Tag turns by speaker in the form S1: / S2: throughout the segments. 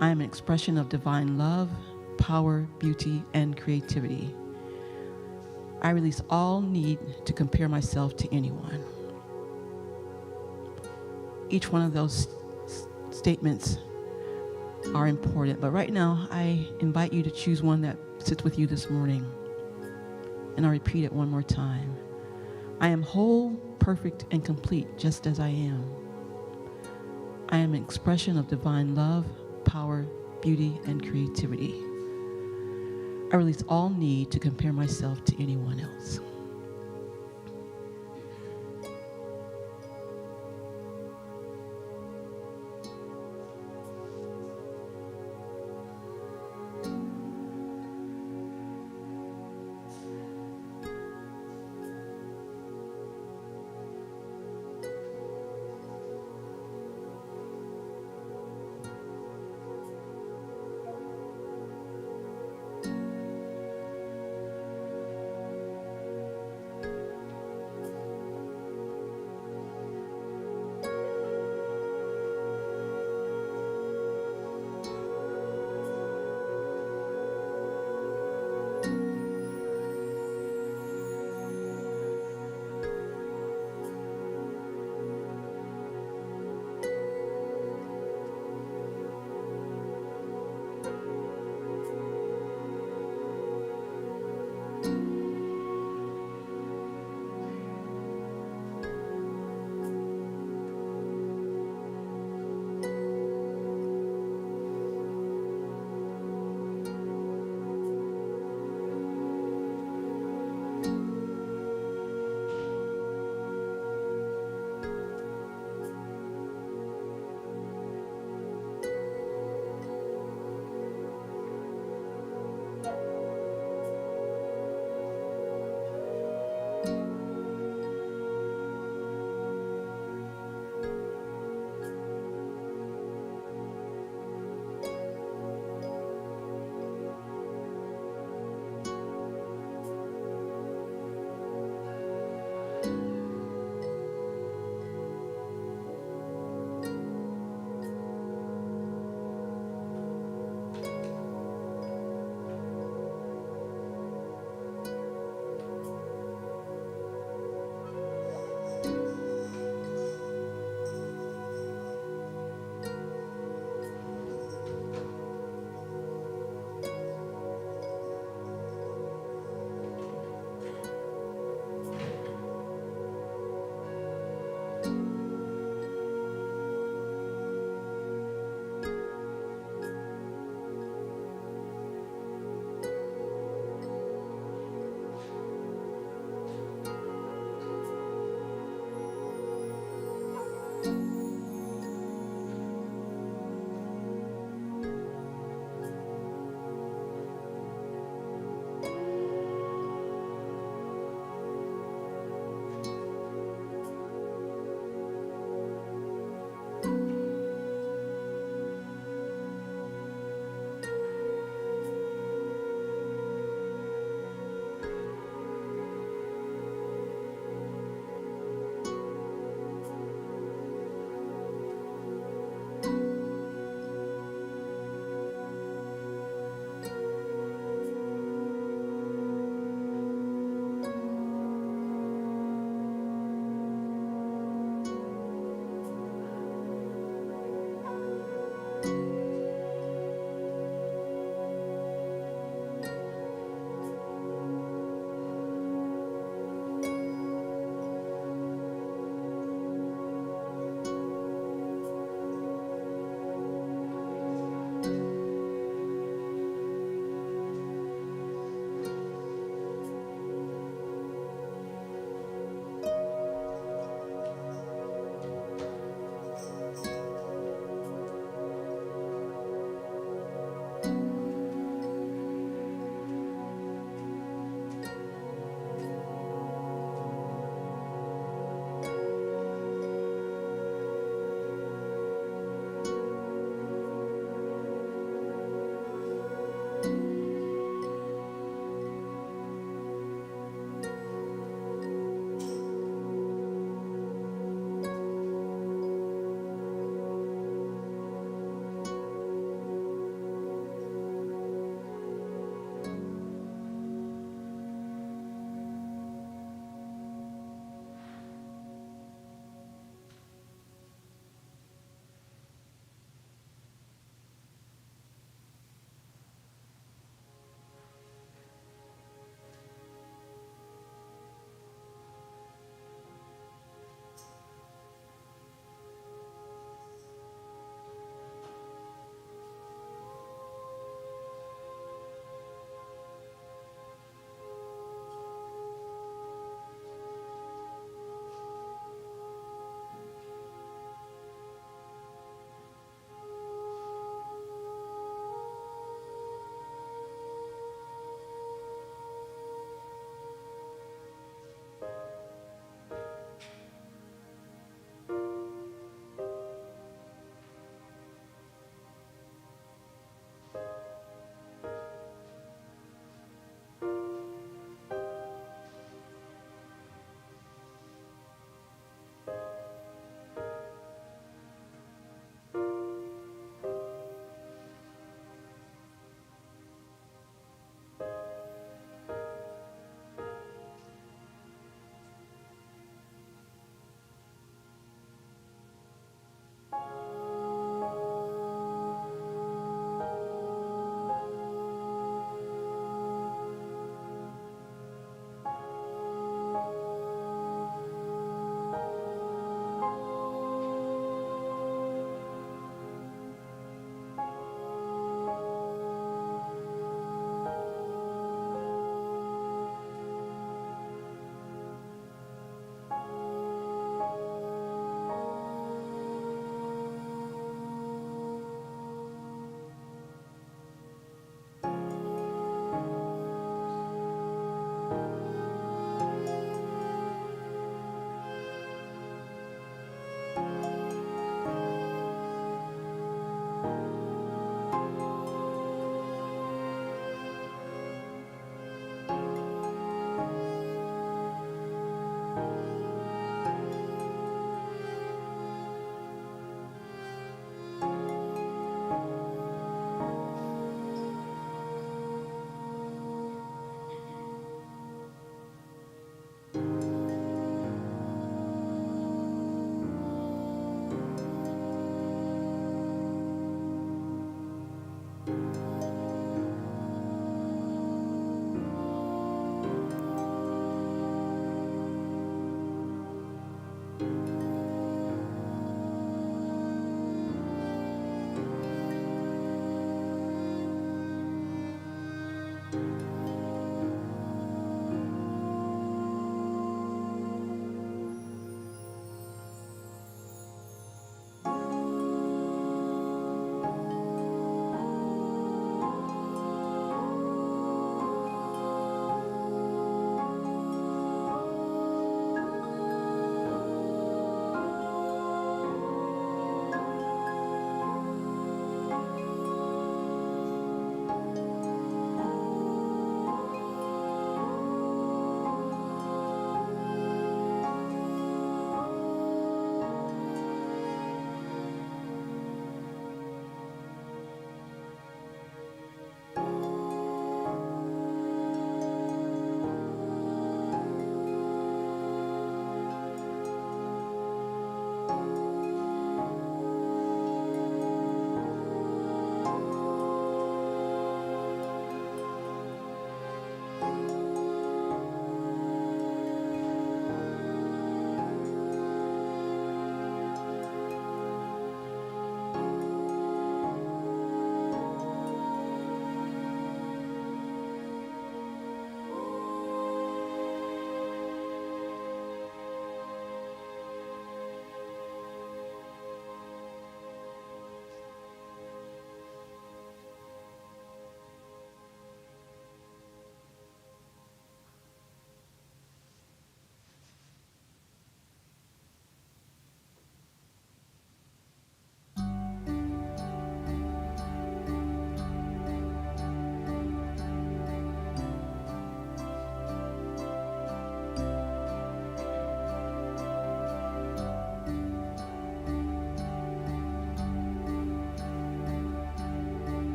S1: I am an expression of divine love, power, beauty, and creativity. I release all need to compare myself to anyone. Each one of those statements are important, but right now I invite you to choose one that sits with you this morning. And I'll repeat it one more time. I am whole, perfect, and complete just as I am. I am an expression of divine love, power, beauty, and creativity. I release all need to compare myself to anyone else.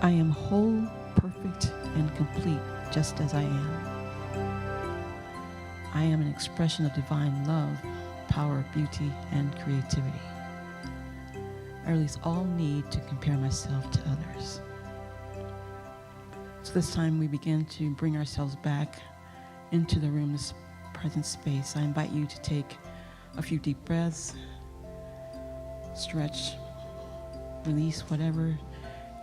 S1: I am whole, perfect, and complete just as I am. I am an expression of divine love, power, beauty, and creativity. I release all need to compare myself to others. So this time we begin to bring ourselves back into the room, this present space. I invite you to take a few deep breaths, stretch, release whatever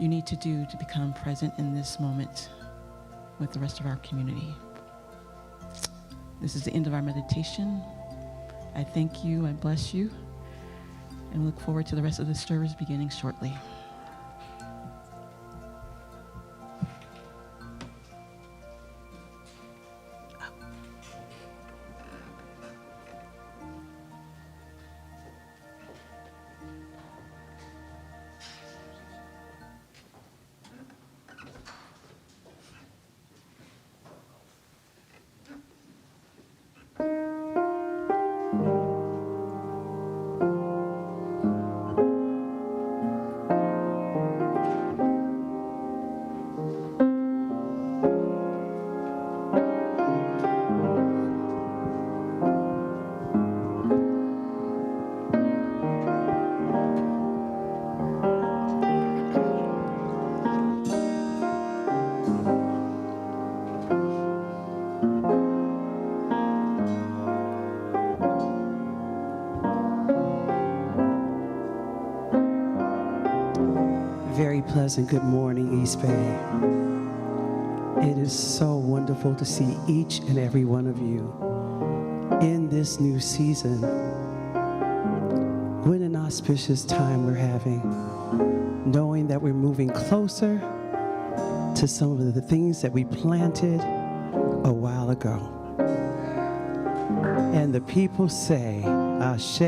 S1: you need to do to become present in this moment with the rest of our community. This is the end of our meditation. I thank you, I bless you, and look forward to the rest of the service beginning shortly.
S2: Very pleasant good morning, East Bay. It is so wonderful to see each and every one of you in this new season. What an auspicious time we're having, knowing that we're moving closer to some of the things that we planted a while ago. And the people say, Ashe,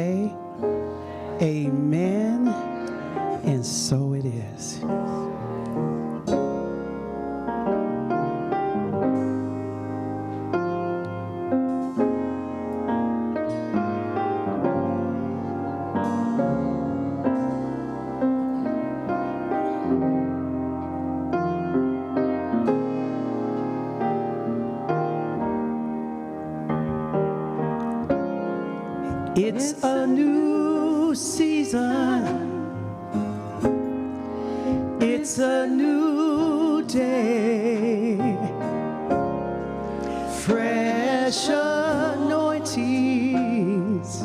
S2: Amen, and so it is. It's a new season. It's a new day. Fresh anointings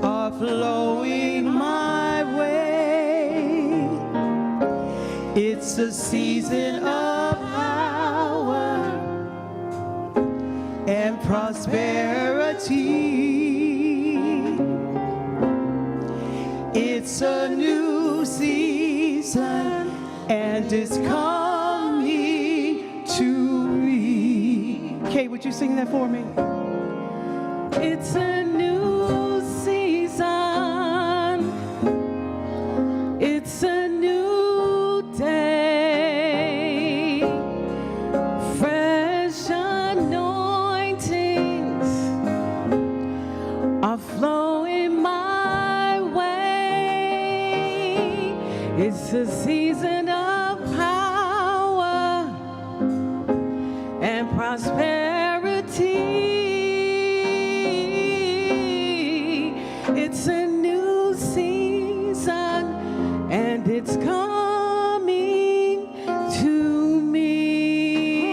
S2: are flowing my way. It's a season of power and prosperity. It's a new season, and it's coming to me. Kay, would you sing that for me? It's a new season. It's a new day. Fresh anointings are flowing my way. It's a season of power and prosperity. It's a new season, and it's coming to me.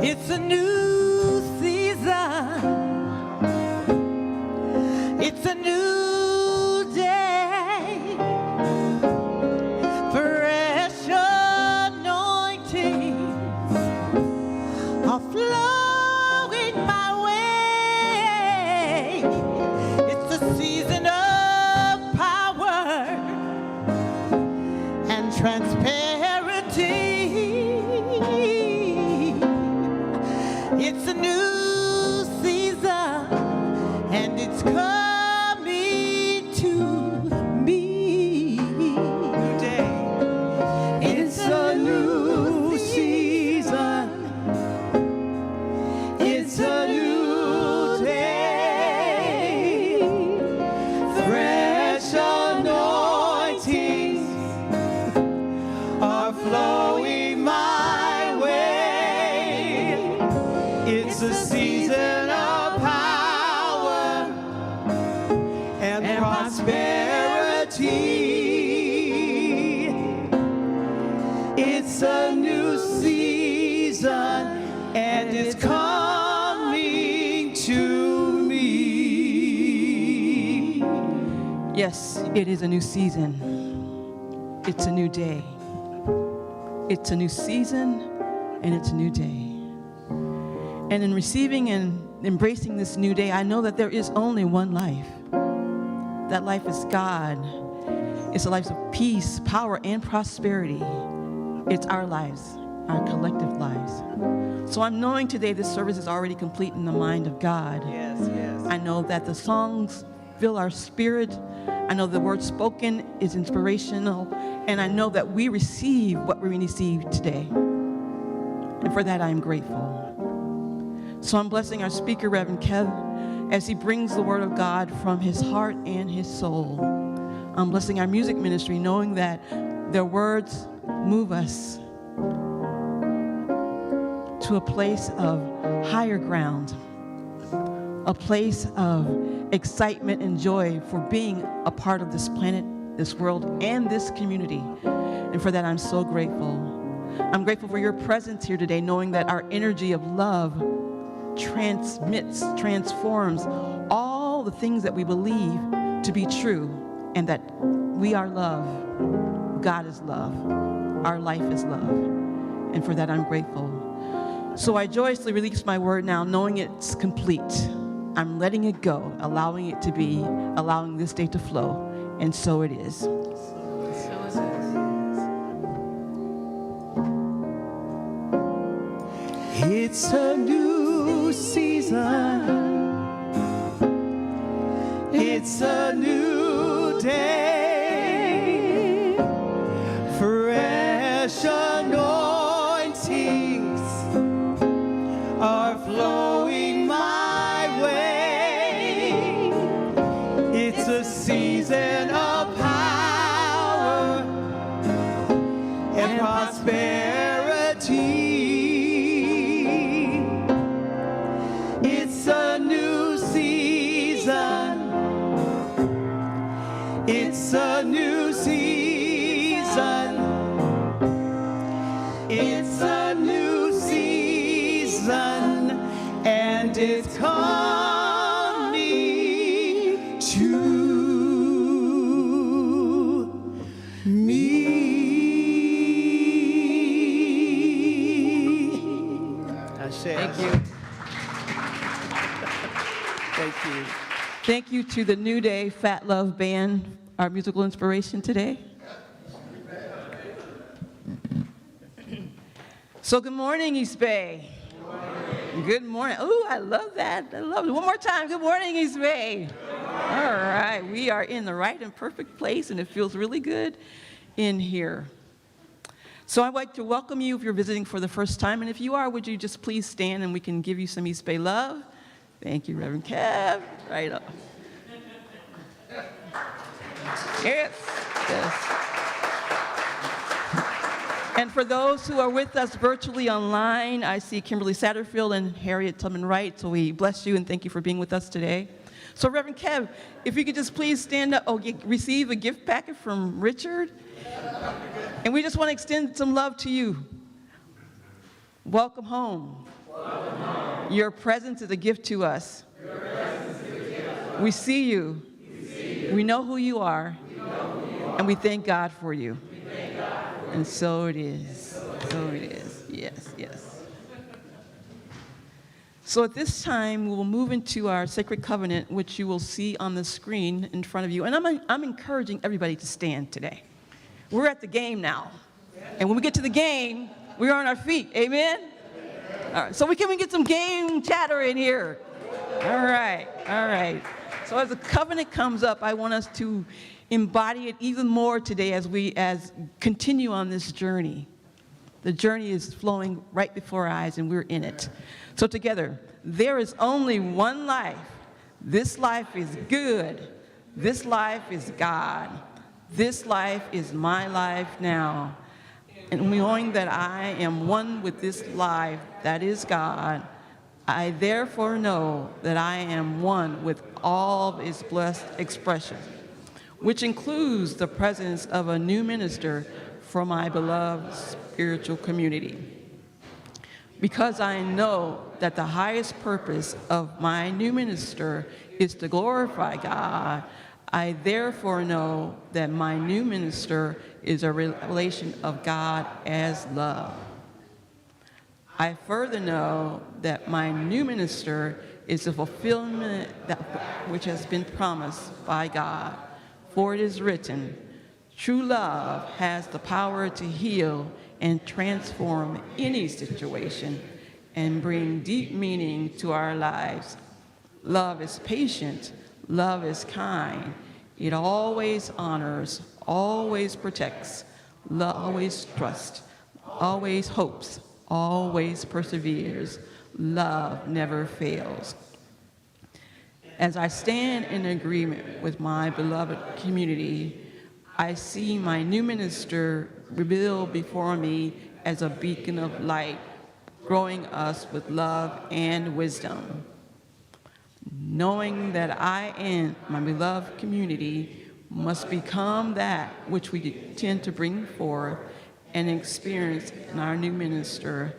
S2: It's a new season. It's a new day. Fresh anointings are flowing my way. It's a season of power and transparency. It's a new season, and it's coming to me. New day. It's a new season. It's a new day. Fresh anointings It's a season of power and prosperity. It's a new season and it's coming to me.
S1: Yes, it is a new season. It's a new day. It's a new season and it's a new day. And in receiving and embracing this new day, I know that there is only one life. That life is God. It's a life of peace, power, and prosperity. It's our lives, our collective lives. So I'm knowing today this service is already complete in the mind of God.
S2: Yes, yes.
S1: I know that the songs fill our spirit. I know the word spoken is inspirational. And I know that we receive what we receive today. And for that, I am grateful. So I'm blessing our speaker, Reverend Kev, as he brings the word of God from his heart and his soul. I'm blessing our music ministry, knowing that their words move us to a place of higher ground, a place of excitement and joy for being a part of this planet, this world, and this community. And for that, I'm so grateful. I'm grateful for your presence here today, knowing that our energy of love transforms all the things that we believe to be true, and that we are love, God is love, our life is love, and for that I'm grateful. So I joyously release my word now, knowing it's complete. I'm letting it go, allowing it to be, allowing this day to flow, and so it is.
S2: It's a new season. It's a new day. Fresh anointings are flowing my way. It's a season of power and prosperity. It's a new season. It's a new season. It's a new season, and it's coming to me.
S1: Thank you.
S2: Thank you.
S1: Thank you to the NuDay Fat Love Band, our musical inspiration today. So good morning, East Bay. Good morning. Oh, I love that. I love it. One more time. Good morning, East Bay. All right. We are in the right and perfect place, and it feels really good in here. So I'd like to welcome you if you're visiting for the first time. And if you are, would you just please stand and we can give you some East Bay love? Thank you, Reverend Kev. Right up. Yes. Yes. And for those who are with us virtually online, I see Kimberly Satterfield and Harriet Tubman Wright. So we bless you and thank you for being with us today. So Reverend Kev, if you could just please stand up, receive a gift packet from Richard. And we just want to extend some love to you. Welcome home. Welcome home. Your presence is a gift to us. Your presence is a gift. We see you. We know who you are. And we thank God for you. And so it is. So it is. Yes, yes. So at this time, we will move into our sacred covenant, which you will see on the screen in front of you. And I'm encouraging everybody to stand today. We're at the game now. And when we get to the game, we're on our feet. Amen? All right. So we can get some game chatter in here. All right. All right. So as the covenant comes up, I want us to embody it even more today as we continue on this journey. The journey is flowing right before our eyes, and we're in it. So together, there is only one life. This life is good. This life is God. This life is my life now. And knowing that I am one with this life, that is God, I therefore know that I am one with all of its blessed expressions, which includes the presence of a new minister for my beloved spiritual community. Because I know that the highest purpose of my new minister is to glorify God, I therefore know that my new minister is a revelation of God as love. I further know that my new minister is the fulfillment that which has been promised by God. For it is written, true love has the power to heal and transform any situation and bring deep meaning to our lives. Love is patient. Love is kind. It always honors, always protects, always trusts, always hopes, always perseveres. Love never fails. As I stand in agreement with my beloved community, I see my new minister revealed before me as a beacon of light, growing us with love and wisdom. Knowing that I and my beloved community must become that which we intend to bring forth and experience in our new minister,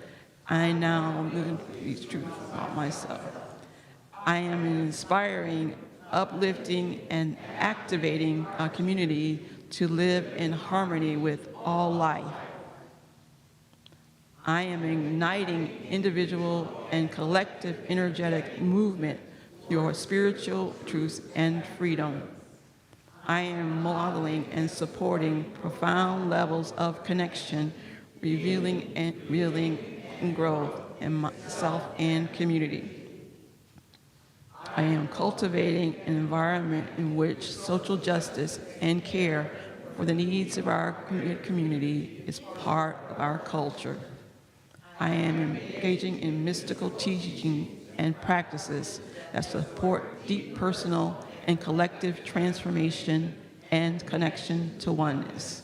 S1: I now live these truths about myself. I am inspiring, uplifting, and activating our community to live in harmony with all life. I am igniting individual and collective energetic movement through spiritual truth and freedom. I am modeling and supporting profound levels of connection, revealing and growth in myself and community. I am cultivating an environment in which social justice and care for the needs of our community is part of our culture. I am engaging in mystical teaching and practices that support deep personal and collective transformation and connection to oneness.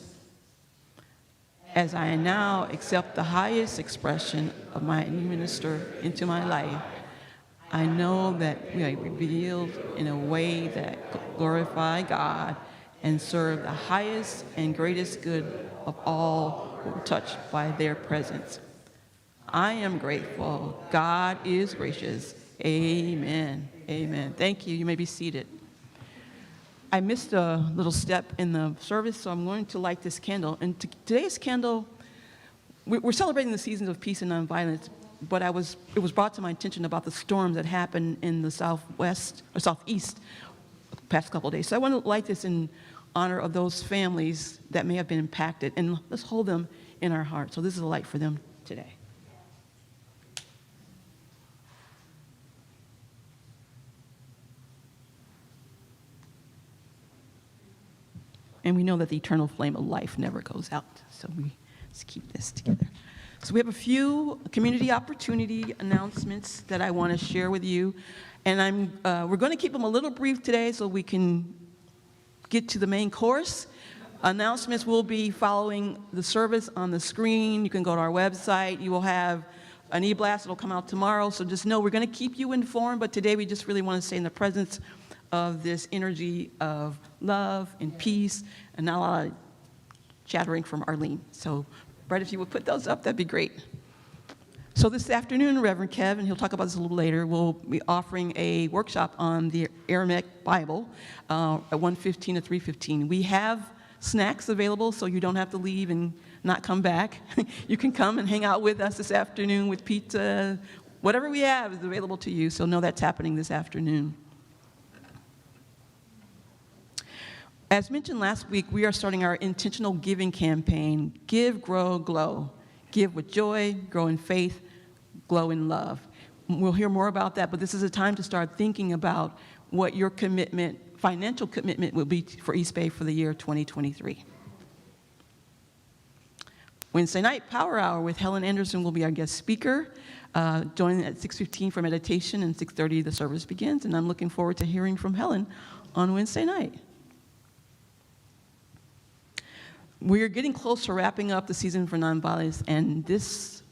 S1: As I now accept the highest expression of my new minister into my life, I know that we are revealed in a way that glorify God and serve the highest and greatest good of all who are touched by their presence. I am grateful. God is gracious. Amen. Amen. Thank you. You may be seated. I missed a little step in the service, so I'm going to light this candle. And today's candle, we're celebrating the seasons of peace and nonviolence, but it was brought to my attention about the storms that happened in the southwest or southeast the past couple of days. So I want to light this in honor of those families that may have been impacted, and let's hold them in our heart. So this is a light for them today. And we know that the eternal flame of life never goes out. So let's keep this together. So we have a few community opportunity announcements that I want to share with you. And we're going to keep them a little brief today so we can get to the main course. Announcements will be following the service on the screen. You can go to our website. You will have an e-blast that will come out tomorrow. So just know we're going to keep you informed. But today we just really want to stay in the presence of this energy of love and peace, and not a lot of chattering from Arlene. So, Brett, if you would put those up, that'd be great. So this afternoon, Reverend Kev, and he'll talk about this a little later, will be offering a workshop on the Aramaic Bible at 1:15 to 3:15. We have snacks available, so you don't have to leave and not come back. You can come and hang out with us this afternoon with pizza. Whatever we have is available to you, so know that's happening this afternoon. As mentioned last week, we are starting our intentional giving campaign, Give, Grow, Glow. Give with joy, grow in faith, glow in love. We'll hear more about that, but this is a time to start thinking about what your commitment, financial commitment, will be for East Bay for the year 2023. Wednesday night, Power Hour with Helen Anderson will be our guest speaker. Join at 6:15 for meditation, and 6:30 the service begins, and I'm looking forward to hearing from Helen on Wednesday night. We're getting close to wrapping up the season for nonviolence, and this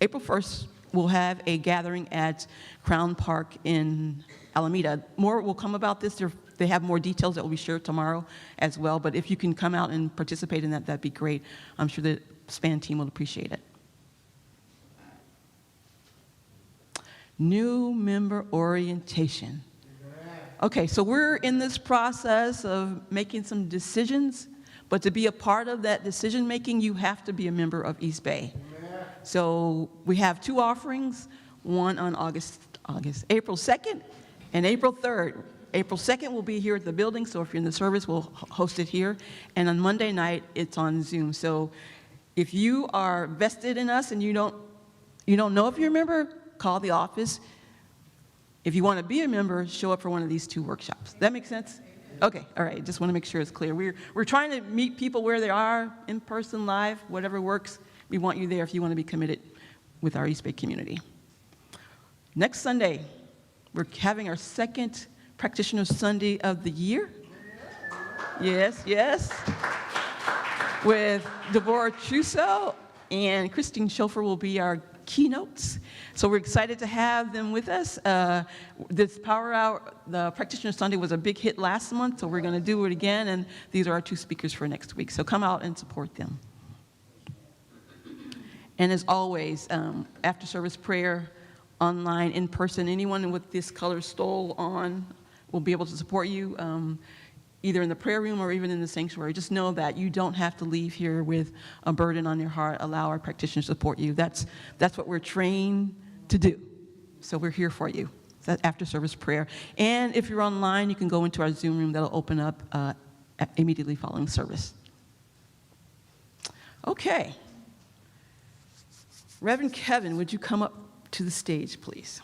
S1: April 1st, we'll have a gathering at Crown Park in Alameda. More will come about this. They have more details that will be shared tomorrow as well. But if you can come out and participate in that, that'd be great. I'm sure the SPAN team will appreciate it. New member orientation. Okay, so we're in this process of making some decisions, but to be a part of that decision making, you have to be a member of East Bay. So we have 2 offerings, one on April 2nd and April 3rd. April 2nd will be here at the building, so if you're in the service, we'll host it here. And on Monday night, it's on Zoom. So if you are vested in us and you don't know if you're a member, call the office. If you want to be a member, show up for one of these 2 workshops. That make sense? Okay, all right, just want to make sure it's clear. We're trying to meet people where they are, in person, live, whatever works. We want you there if you want to be committed with our East Bay community. Next Sunday, we're having our 2nd Practitioner Sunday of the year. Yes, yes. With Deborah Trusso and Christine Schofer will be our keynotes. So we're excited to have them with us. This Power Hour, the Practitioner Sunday was a big hit last month, so we're going to do it again, and these are our 2 speakers for next week. So come out and support them. And as always, after service prayer, online, in person, anyone with this color stole on will be able to support you, either in the prayer room or even in the sanctuary. Just know that you don't have to leave here with a burden on your heart. Allow our practitioners to support you. That's what we're trained to do. So we're here for you. That's after service prayer. And if you're online, you can go into our Zoom room that'll open up immediately following service. Okay. Reverend Kevin, would you come up to the stage, please?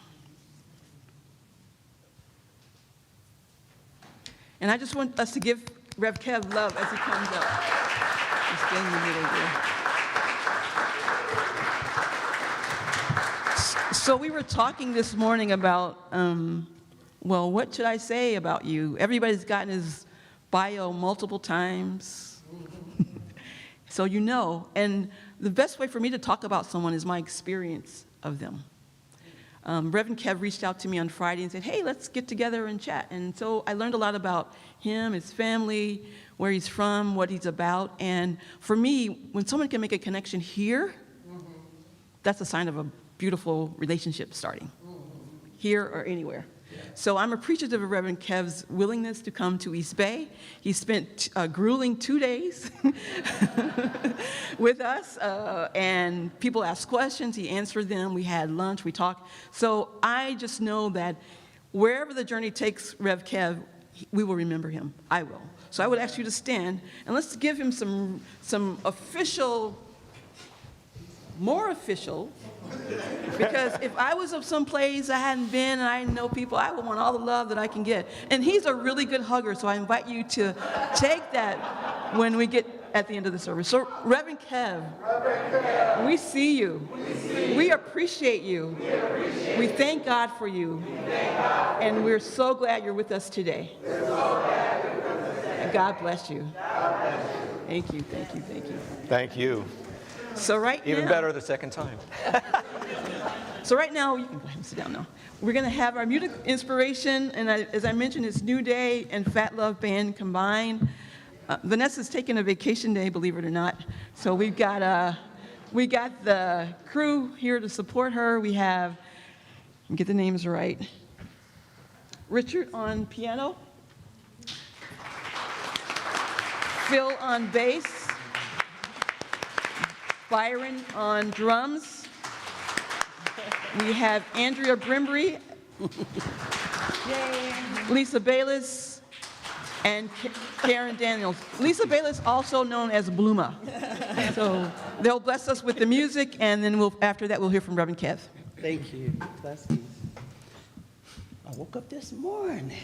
S1: And I just want us to give Rev Kev love as he comes up. Just get in the middle there. So we were talking this morning about, well, what should I say about you? Everybody's gotten his bio multiple times. So you know, and the best way for me to talk about someone is my experience of them. Reverend Kev reached out to me on Friday and said, hey, let's get together and chat. And so I learned a lot about him, his family, where he's from, what he's about. And for me, when someone can make a connection here, that's a sign of a beautiful relationship starting, here or anywhere. So I'm appreciative of Reverend Kev's willingness to come to East Bay. He spent a grueling 2 days with us, and people asked questions, he answered them, we had lunch, we talked. So I just know that wherever the journey takes Rev Kev, we will remember him. I will. So I would ask you to stand, and let's give him some official, more official, because if I was of some place I hadn't been and I didn't know people, I would want all the love that I can get. And he's a really good hugger, so I invite you to take that when we get at the end of the service. So Reverend Kev, we see you. We appreciate you. We thank God for you. And we're so glad you're with us today. God bless you. Thank you, thank you, thank you.
S3: Thank you.
S1: So
S3: Even better the second time.
S1: So right now, you can go ahead and sit down now. We're going to have our music inspiration, and as I mentioned, it's NuDay and Fat Love Band combined. Vanessa's taking a vacation day, believe it or not. So we got the crew here to support her. We have, get the names right, Richard on piano, Phil on bass, Byron on drums. We have Andrea Brimbry, Lisa Bayless, and Karen Daniels. Lisa Bayless, also known as Bluma. So they'll bless us with the music, and then after that, we'll hear from Reverend Kev.
S2: Thank you. Blessings. I woke up this morning.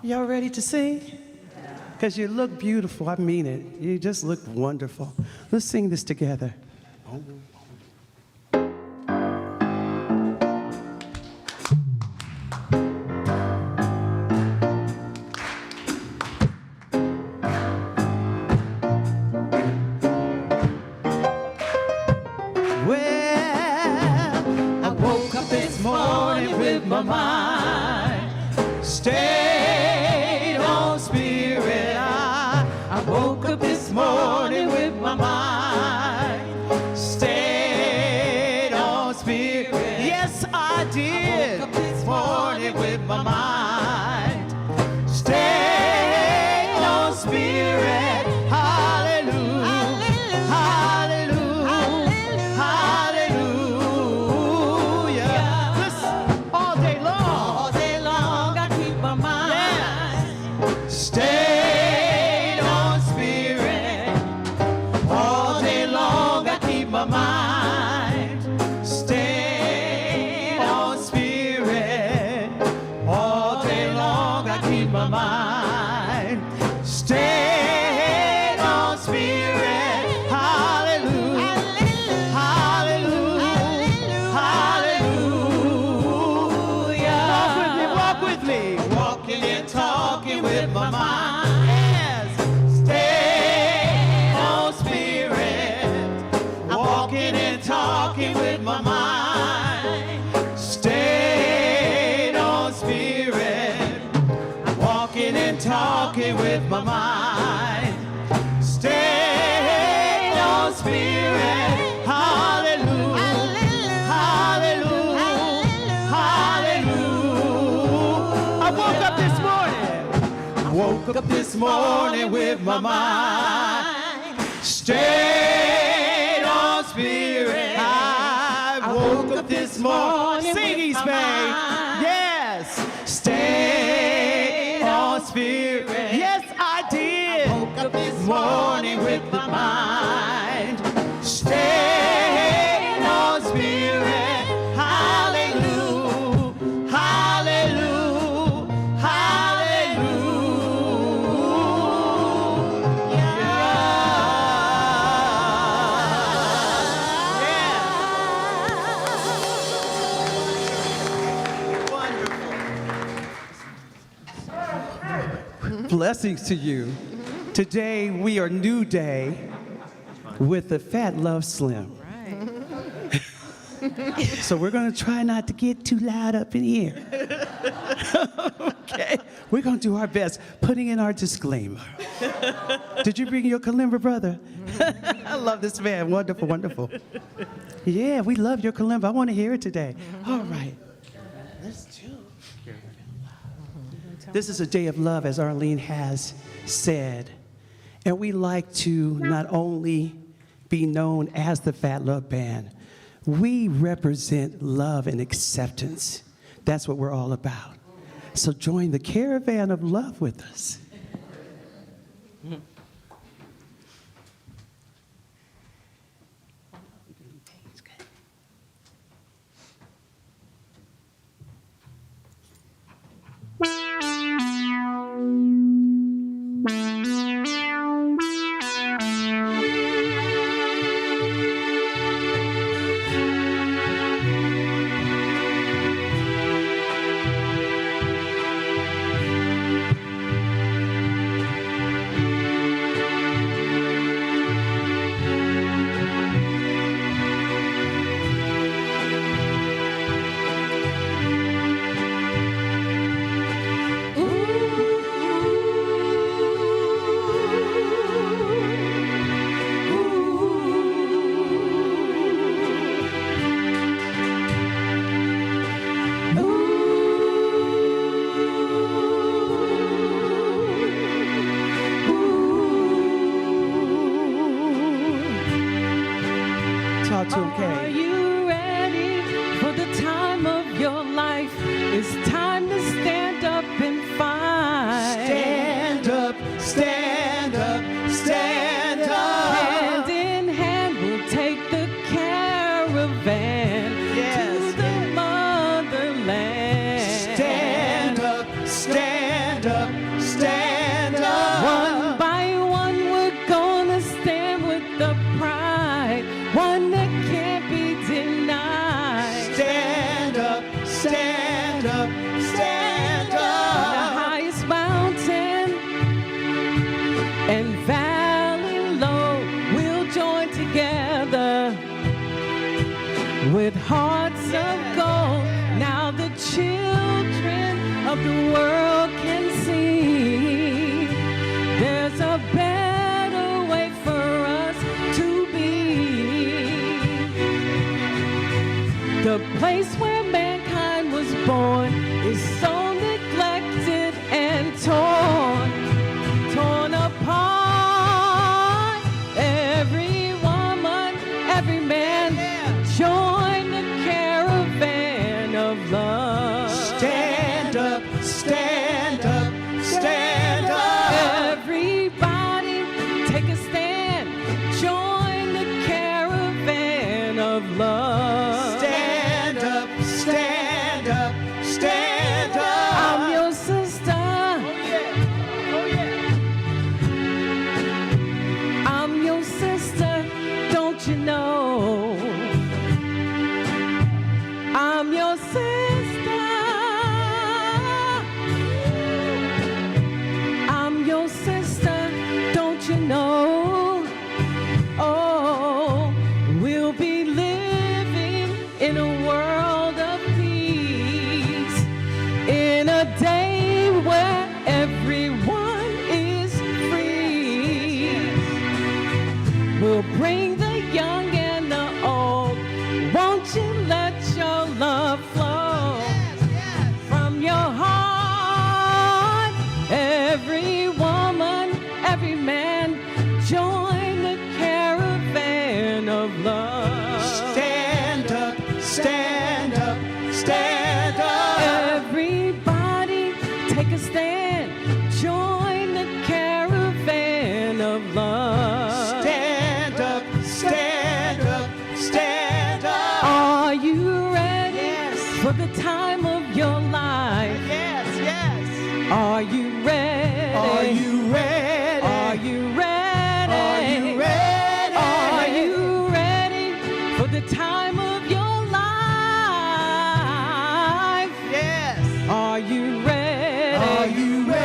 S2: Y'all ready to sing? Because you look beautiful. I mean it. You just look wonderful. Let's sing this together. Well, morning with my mind stayed on Spirit. I woke up this morning with my mind stayed on Spirit. Yes, I did. Woke up this morning with my mind stayed on Spirit. Hallelujah. Hallelujah. Hallelujah. Listen, all day long, I keep my mind stayed on Spirit. All day long, I keep my mind stayed on Spirit. All day long, I keep my mind stayed on Spirit. Hallelujah. Hallelujah. Hallelujah. Walk with me. Walking and talking with my mind. Yes. Stay on Spirit. Walking and talking with my mind. Stayed on Spirit. Walking and talking with my mind. Stayed on Spirit. Hallelujah. Hallelujah. Hallelujah. I woke up this morning. Woke up this morning with my mind stayed on Spirit. I woke up this morning. Sing, East Bay. Yes. Stayed on Spirit. Yes, I did. I woke up this morning with my mind stayed on Spirit. Hallelujah. Hallelujah. Hallelujah. Blessings to you. Today we are NuDay with the Fat Love Slim. So we're going to try not to get too loud up in here. Okay? We're going to do our best putting in our disclaimer. Did you bring your kalimba, brother? I love this man. Wonderful, wonderful. Yeah, we love your kalimba. I want to hear it today. All right. Let's do it. This is a day of love, as Arlene has said. And we like to not only be known as the Fat Love Band, we represent love and acceptance. That's what we're all about. So join the caravan of love with us. Talk to him,
S4: Are
S2: Kay.
S4: you ready for the time of your life? It's time to stand up and fight.
S2: Stand up, stand up, stand up.
S4: Hand in hand, we'll take the caravan
S2: Yes,
S4: to the motherland.
S2: Stand up, stand up, stand up.
S4: One by one, we're gonna stand with the pride, one that can't be denied.
S2: Stand up, stand up, stand
S4: On the
S2: up.
S4: highest mountain and valley low, we'll join together with hearts of gold. Now the children of the world can see. There's a better way for us to be. The place where mankind was born is so neglected and torn apart. Every woman, every man, join the caravan of love.
S2: Stand up, stand up, stand up.
S4: Everybody, take a stand. Join the caravan of love.
S2: Stand up, stand up, stand up.
S4: I'm your sister.
S2: Oh yeah.
S4: I'm your sister, don't you know? I'm your sister. I'm your sister, don't you know? Oh, we'll be living in a world of peace, in a day where everyone is free. We'll bring the young and the old. Won't you let your love flow from your heart? Every woman, every man, join the caravan of love.
S2: Stand up, stand up, stand up.
S4: Everybody, take a stand. Join the caravan of love.
S2: Stand up, stand up, stand up.
S4: Are you ready for the time of your life?
S2: Yes, yes.
S4: Are you ready?
S2: Are you ready?
S4: Are you ready?
S2: Are you ready?
S4: Are you ready for the time of your life?
S2: Yes.
S4: Are you ready?
S2: Are you ready?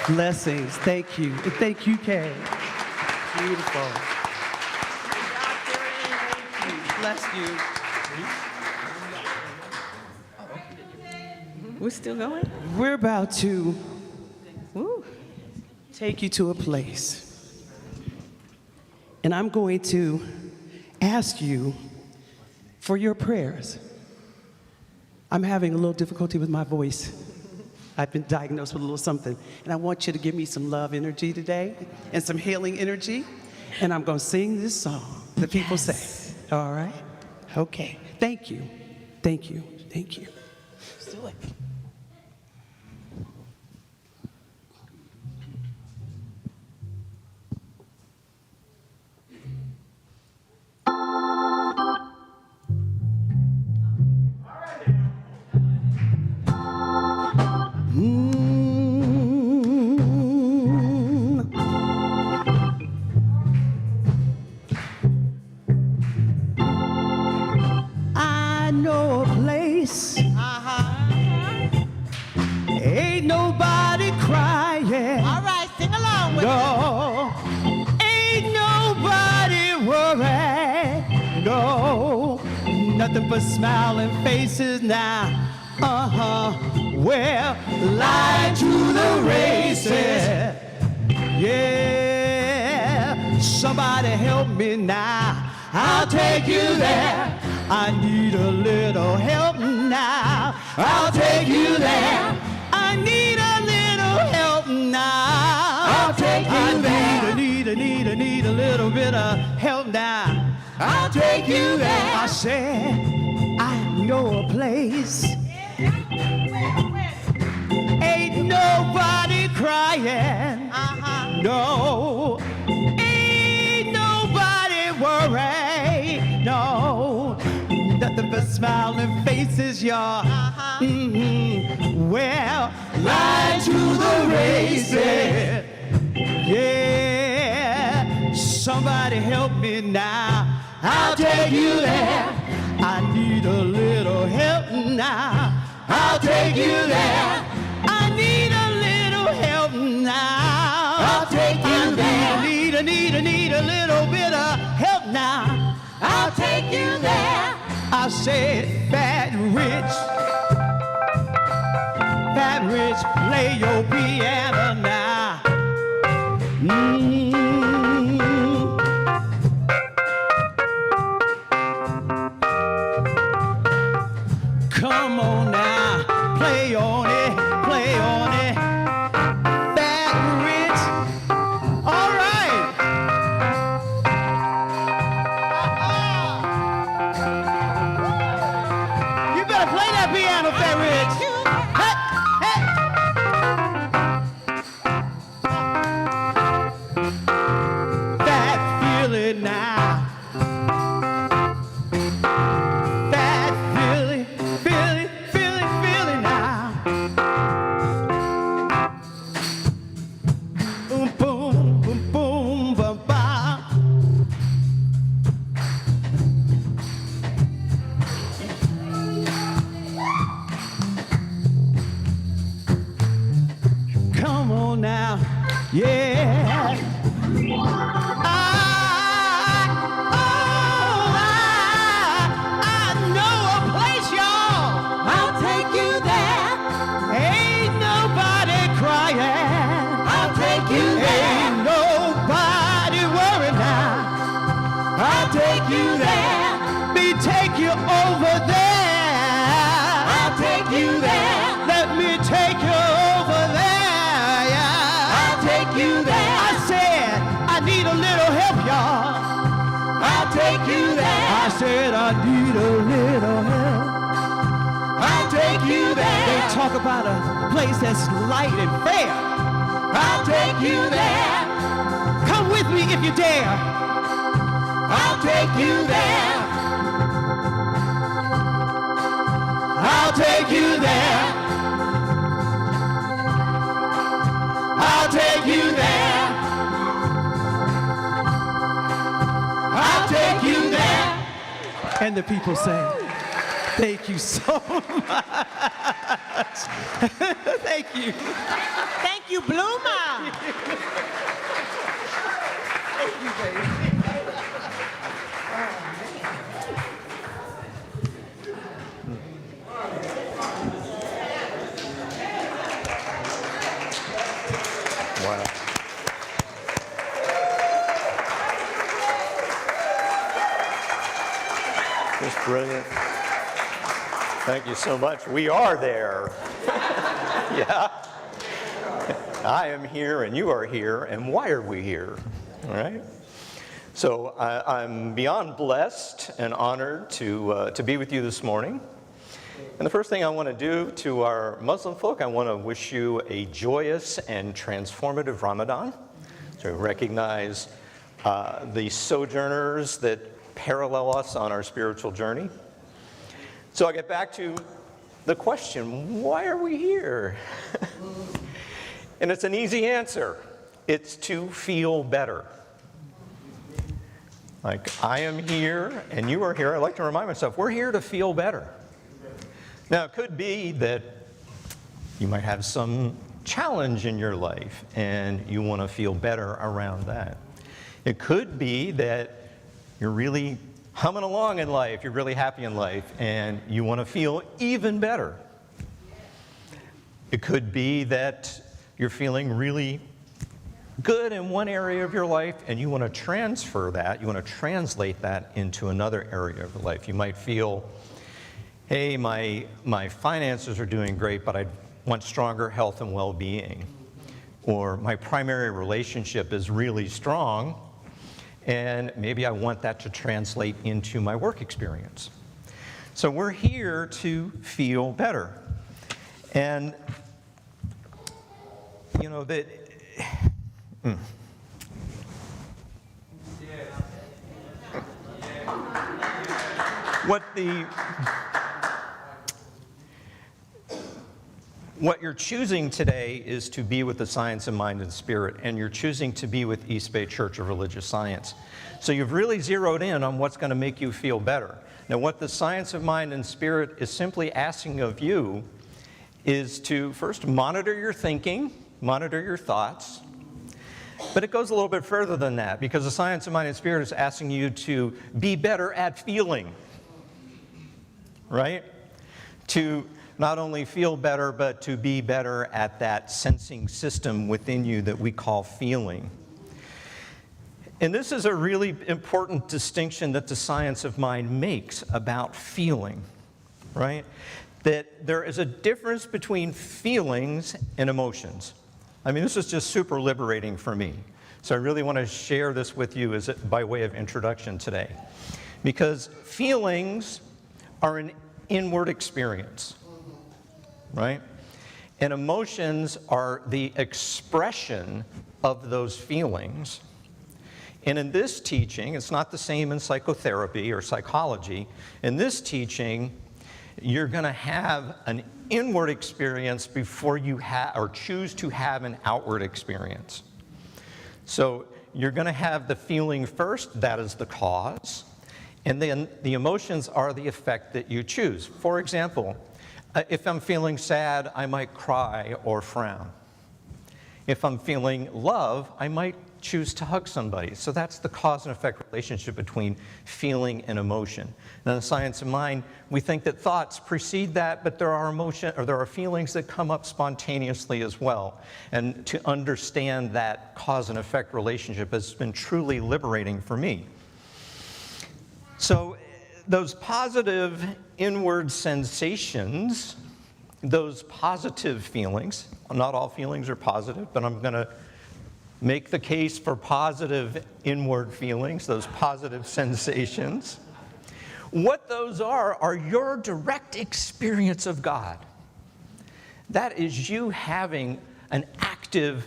S2: Blessings. Thank you. And thank you, Kay. Beautiful. Bless you.
S4: We're still going?
S2: We're about to
S4: Woo.
S2: take you to a place. And I'm going to ask you for your prayers. I'm having a little difficulty with my voice. I've been diagnosed with a little something. And I want you to give me some love energy today and some healing energy. And I'm going to sing this song that people say. All right? Okay. Thank you. Thank you. Thank you. Let's do it. I know a place. Ain't nobody crying.
S5: All right, sing along with
S2: No, ain't nobody worried. No, nothing but smiling faces now. Well, lie to the races. Yeah, somebody help me now. I'll take you there. I need a little help now. I'll take you there. I need a little help now. I'll take you there. I need a little bit of help now. I'll take you there. I said, I know a place. Ain't nobody crying. smiling faces, y'all. Well, line to the races. Yeah, somebody help me now. I'll take you there. I need a little help now. I'll take you there. I need a little help now. I'll take you there. Need a little bit of help now. I'll take you there. I said, Fat Rich, play your piano now. Come on now, play on it, play on it. Fat Rich, all right. You better play that piano, Fat Rich. Hey, hey. Fat feeling now. Fat feeling now. Boom, boom, boom, boom, ba, ba. Come on now, yeah. I know a place, y'all. I'll take you there. Ain't nobody crying. I'll take you there. Ain't nobody worried now. I'll take you there. Me take you over there. I'll take you there. Let me take you over there. Yeah. I'll take you there. I said I need a little help, y'all. I'll take you there. I said I need a little help. I'll take you there. They talk about a place that's light and fair. I'll take you there. Come with me if you dare. I'll take you there. I'll take you there. I'll take you there. I'll take you there. And the people say, thank you so much. Thank you.
S5: Thank you, Bluma.
S2: Thank you, baby.
S3: Wow. Just brilliant. Thank you so much. We are there. Yeah. I am here and you are here, and why are we here? All right? So I'm beyond blessed and honored to be with you this morning. And the first thing I want to do to our Muslim folk, I want to wish you a joyous and transformative Ramadan. So recognize the sojourners that parallel us on our spiritual journey. So I get back to the question, why are we here? And it's an easy answer. It's to feel better. Like, I am here and you are here. I like to remind myself, we're here to feel better. Now, it could be that you might have some challenge in your life and you want to feel better around that. It could be that you're really humming along in life, you're really happy in life, and you want to feel even better. It could be that you're feeling really good in one area of your life and you want to transfer that, you want to translate that into another area of your life. You might feel, hey, my finances are doing great, but I want stronger health and well-being. Or my primary relationship is really strong, and maybe I want that to translate into my work experience. So we're here to feel better. And, you know, that... What the What you're choosing today is to be with the Science of Mind and Spirit, and you're choosing to be with East Bay Church of Religious Science. So you've really zeroed in on what's going to make you feel better. Now, what the Science of Mind and Spirit is simply asking of you is to first monitor your thinking, monitor your thoughts. But it goes a little bit further than that, because the Science of Mind and Spirit is asking you to be better at feeling, right? To not only feel better, but to be better at that sensing system within you that we call feeling. And this is a really important distinction that the Science of Mind makes about feeling, right? That there is a difference between feelings and emotions. I mean, this is just super liberating for me. So I really want to share this with you as by way of introduction today. Because feelings are an inward experience, right? And emotions are the expression of those feelings. And in this teaching, it's not the same in psychotherapy or psychology. In this teaching, you're going to have an inward experience before you or choose to have an outward experience. So you're going to have the feeling first, that is the cause, and then the emotions are the effect that you choose. For example, if I'm feeling sad, I might cry or frown. If I'm feeling love, I might choose to hug somebody. So that's the cause and effect relationship between feeling and emotion. Now, in the Science of Mind, we think that thoughts precede that, but there are feelings that come up spontaneously as well. And to understand that cause and effect relationship has been truly liberating for me. So those positive inward sensations, those positive feelings, not all feelings are positive, but I'm going to make the case for positive inward feelings, those positive sensations. What those are your direct experience of God. That is you having an active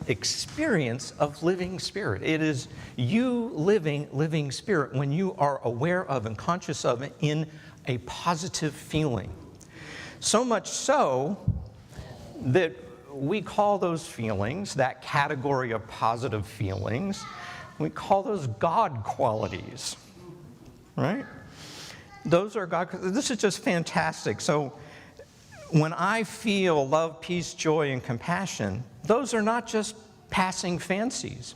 S3: experience of living spirit. It is you living spirit when you are aware of and conscious of it in a positive feeling. So much so that we call those feelings, that category of positive feelings, we call those God qualities, right? Those are God. This is just fantastic. So when I feel love, peace, joy, and compassion, those are not just passing fancies,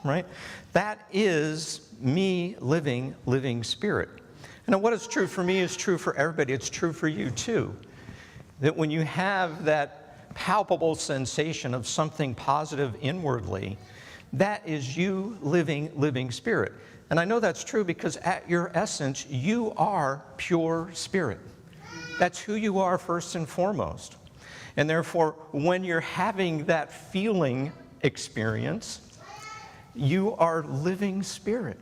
S3: right? That is me living spirit. And what is true for me is true for everybody. It's true for you too. That when you have that palpable sensation of something positive inwardly, that is you living spirit. And I know that's true because at your essence, you are pure spirit. That's who you are first and foremost. And therefore, when you're having that feeling experience, you are living spirit.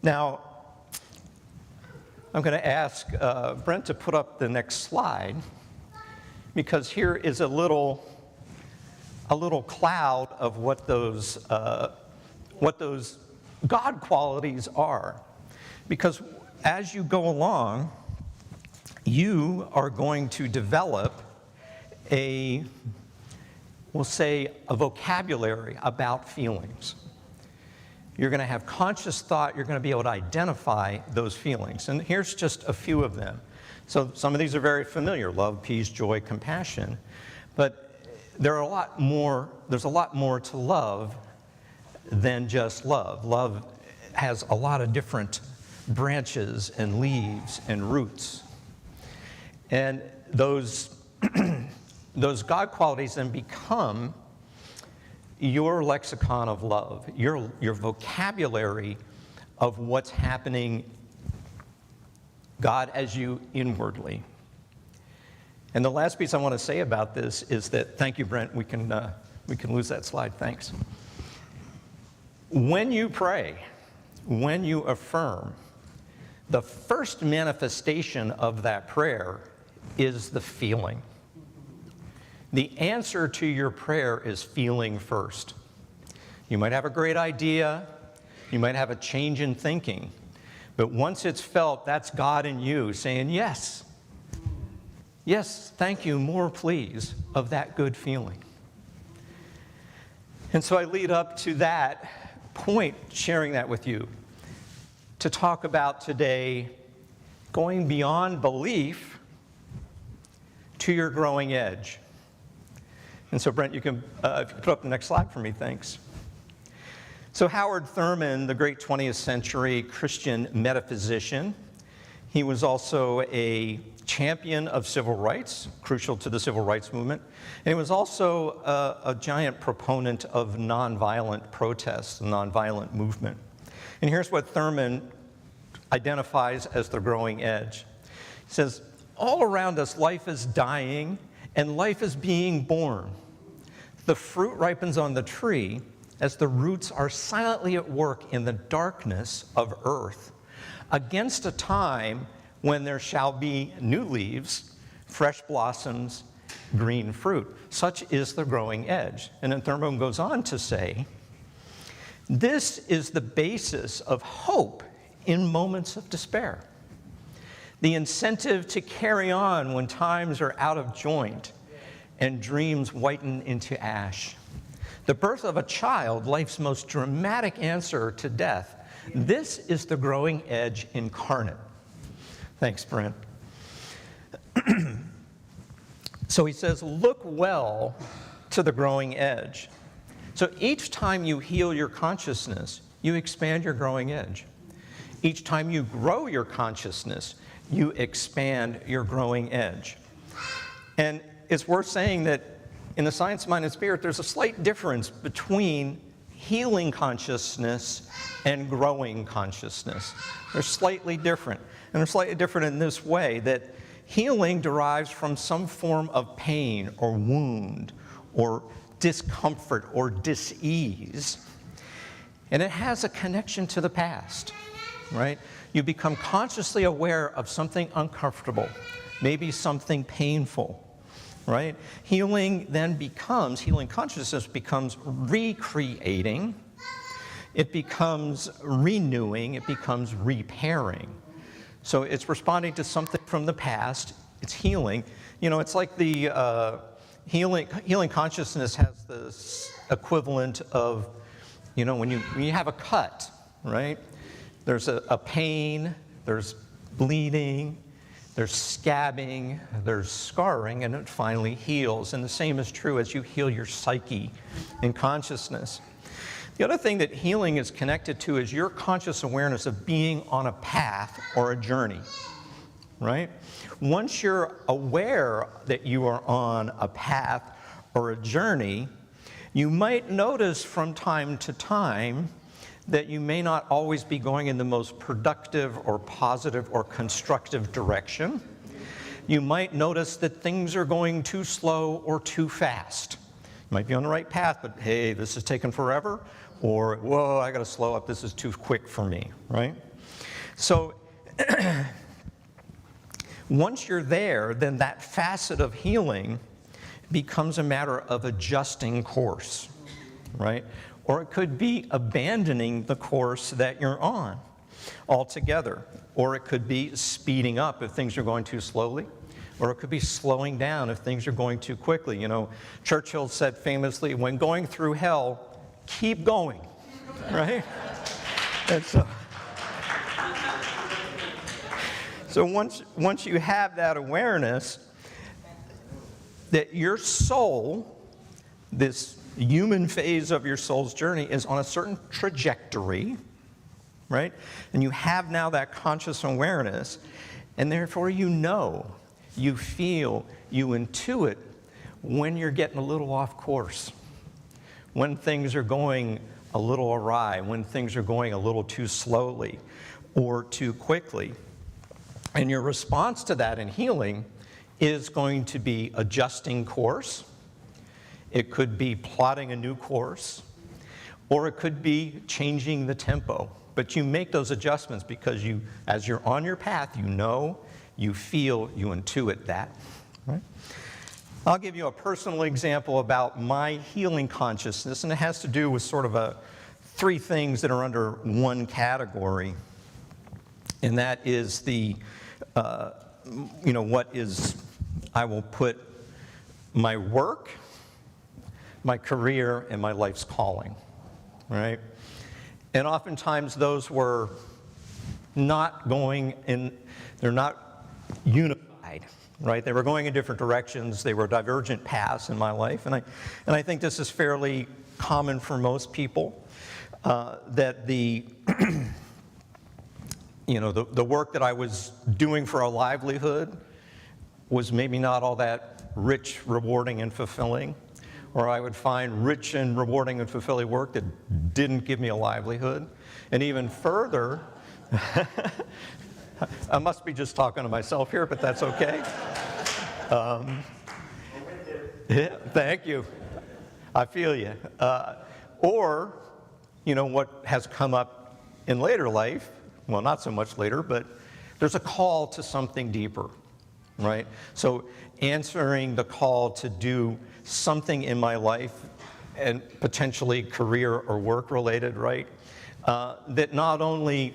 S3: Now, I'm going to ask Brent to put up the next slide, because here is a little cloud of what those God qualities are. Because as you go along, you are going to develop we'll say, a vocabulary about feelings. You're going to have conscious thought. You're going to be able to identify those feelings. And here's just a few of them. So some of these are very familiar: love, peace, joy, compassion. But there's a lot more to love than just love. Love has a lot of different branches and leaves and roots. And those God qualities then become your lexicon of love, your vocabulary of what's happening, God as you inwardly. And the last piece I want to say about this is that, thank you, Brent, we can lose that slide, thanks. When you pray, when you affirm, the first manifestation of that prayer is the feeling. The answer to your prayer is feeling first. You might have a great idea, you might have a change in thinking, But once it's felt, that's God in you saying, yes, yes, thank you, more please, of that good feeling. And so I lead up to that point, sharing that with you, to talk about today going beyond belief to your growing edge. And so, Brent, you can if you put up the next slide for me, thanks. So Howard Thurman, the great 20th century Christian metaphysician, he was also a champion of civil rights, crucial to the civil rights movement, and he was also a giant proponent of nonviolent protests, the nonviolent movement. And here's what Thurman identifies as the growing edge. He says, all around us, life is dying and life is being born. The fruit ripens on the tree as the roots are silently at work in the darkness of earth, against a time when there shall be new leaves, fresh blossoms, green fruit. Such is the growing edge. And then Thurman goes on to say, this is the basis of hope in moments of despair, the incentive to carry on when times are out of joint and dreams whiten into ash. The birth of a child, life's most dramatic answer to death. This is the growing edge incarnate. Thanks, Brent. So he says, look well to the growing edge. So each time you heal your consciousness, you expand your growing edge. Each time you grow your consciousness, you expand your growing edge. And it's worth saying that in the science of mind and spirit, there's a slight difference between healing consciousness and growing consciousness. They're slightly different. And they're slightly different in this way, that healing derives from some form of pain or wound or discomfort or dis-ease. And it has a connection to the past, right? You become consciously aware of something uncomfortable, maybe something painful. Right? Healing consciousness becomes recreating, it becomes renewing, it becomes repairing. So it's responding to something from the past, it's healing. You know, it's like the healing consciousness has this equivalent of, you know, when you have a cut, right? There's a pain, there's bleeding, there's scabbing, there's scarring, and it finally heals. And the same is true as you heal your psyche and consciousness. The other thing that healing is connected to is your conscious awareness of being on a path or a journey, right? Once you're aware that you are on a path or a journey, you might notice from time to time that you may not always be going in the most productive or positive or constructive direction. You might notice that things are going too slow or too fast. You might be on the right path, but hey, this is taking forever, or whoa, I gotta slow up, this is too quick for me, right? So once you're there, then that facet of healing becomes a matter of adjusting course, right? Or it could be abandoning the course that you're on altogether. Or it could be speeding up if things are going too slowly. Or it could be slowing down if things are going too quickly. You know, Churchill said famously, when going through hell, keep going, right? And so once you have that awareness that your soul, this human phase of your soul's journey, is on a certain trajectory, right? And you have now that conscious awareness, and therefore you know, you feel, you intuit when you're getting a little off course, when things are going a little awry, when things are going a little too slowly or too quickly. And your response to that in healing is going to be adjusting course. It could be plotting a new course, or it could be changing the tempo. But you make those adjustments because you, as you're on your path, you know, you feel, you intuit that, right? I'll give you a personal example about my healing consciousness, and it has to do with sort of three things that are under one category. And that is I will put my work, my career, and my life's calling, right? And oftentimes those were not going in, they're not unified, right? They were going in different directions. They were divergent paths in my life. And I think this is fairly common for most people, that the work that I was doing for a livelihood was maybe not all that rich, rewarding, and fulfilling. Or I would find rich and rewarding and fulfilling work that didn't give me a livelihood. And even further, I must be just talking to myself here, but that's okay. Yeah, thank you. I feel you. Or, what has come up in later life, well, not so much later, but there's a call to something deeper, right? So answering the call to do something in my life, and potentially career or work related, right? That not only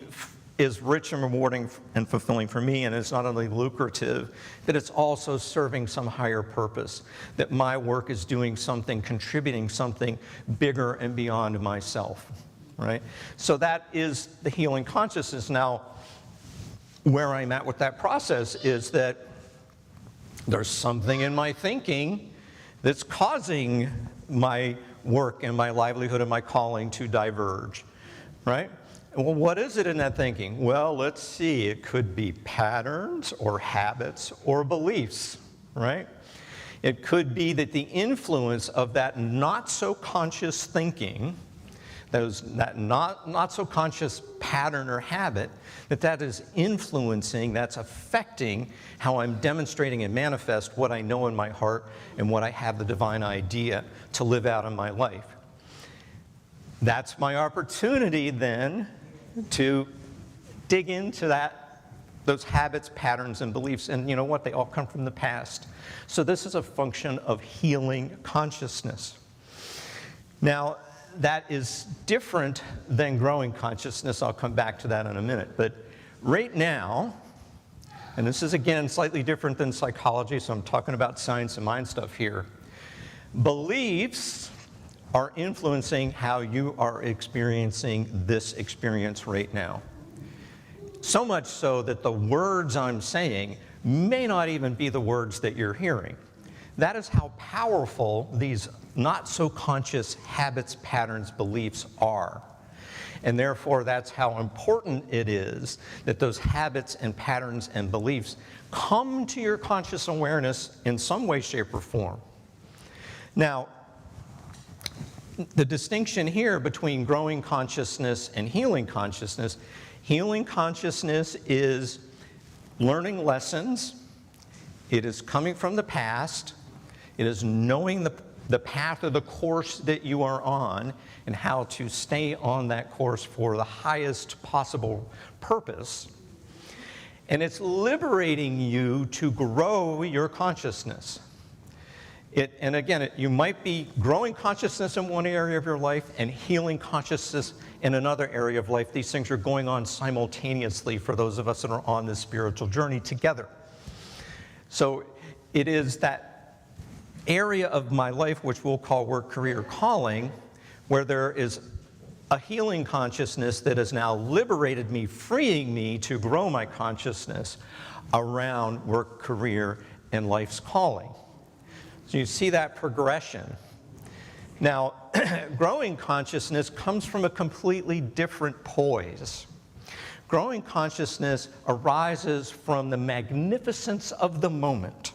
S3: is rich and rewarding and fulfilling for me, and it's not only lucrative, that it's also serving some higher purpose, that my work is doing something, contributing something bigger and beyond myself, right? So that is the healing consciousness. Now, where I'm at with that process is that there's something in my thinking that's causing my work and my livelihood and my calling to diverge, right? Well, what is it in that thinking? Well, let's see. It could be patterns or habits or beliefs, right? It could be that the influence of that not-so-conscious thinking, that not-so-conscious pattern or habit, that is influencing, that's affecting how I'm demonstrating and manifest what I know in my heart and what I have the divine idea to live out in my life. That's my opportunity then to dig into those habits, patterns, and beliefs. And you know what? They all come from the past. So this is a function of healing consciousness. Now, that is different than growing consciousness. I'll come back to that in a minute. But right now, and this is again slightly different than psychology, so I'm talking about science and mind stuff here. Beliefs are influencing how you are experiencing this experience right now. So much so that the words I'm saying may not even be the words that you're hearing. That is how powerful these not-so-conscious habits, patterns, beliefs are. And therefore, that's how important it is that those habits and patterns and beliefs come to your conscious awareness in some way, shape, or form. Now, the distinction here between growing consciousness and healing consciousness is learning lessons. It is coming from the past. It is knowing the path or the course that you are on and how to stay on that course for the highest possible purpose. And it's liberating you to grow your consciousness. And again, you might be growing consciousness in one area of your life and healing consciousness in another area of life. These things are going on simultaneously for those of us that are on this spiritual journey together. So it is that area of my life, which we'll call work, career, calling, where there is a healing consciousness that has now liberated me, freeing me to grow my consciousness around work, career, and life's calling. So you see that progression. Now, growing consciousness comes from a completely different poise. Growing consciousness arises from the magnificence of the moment.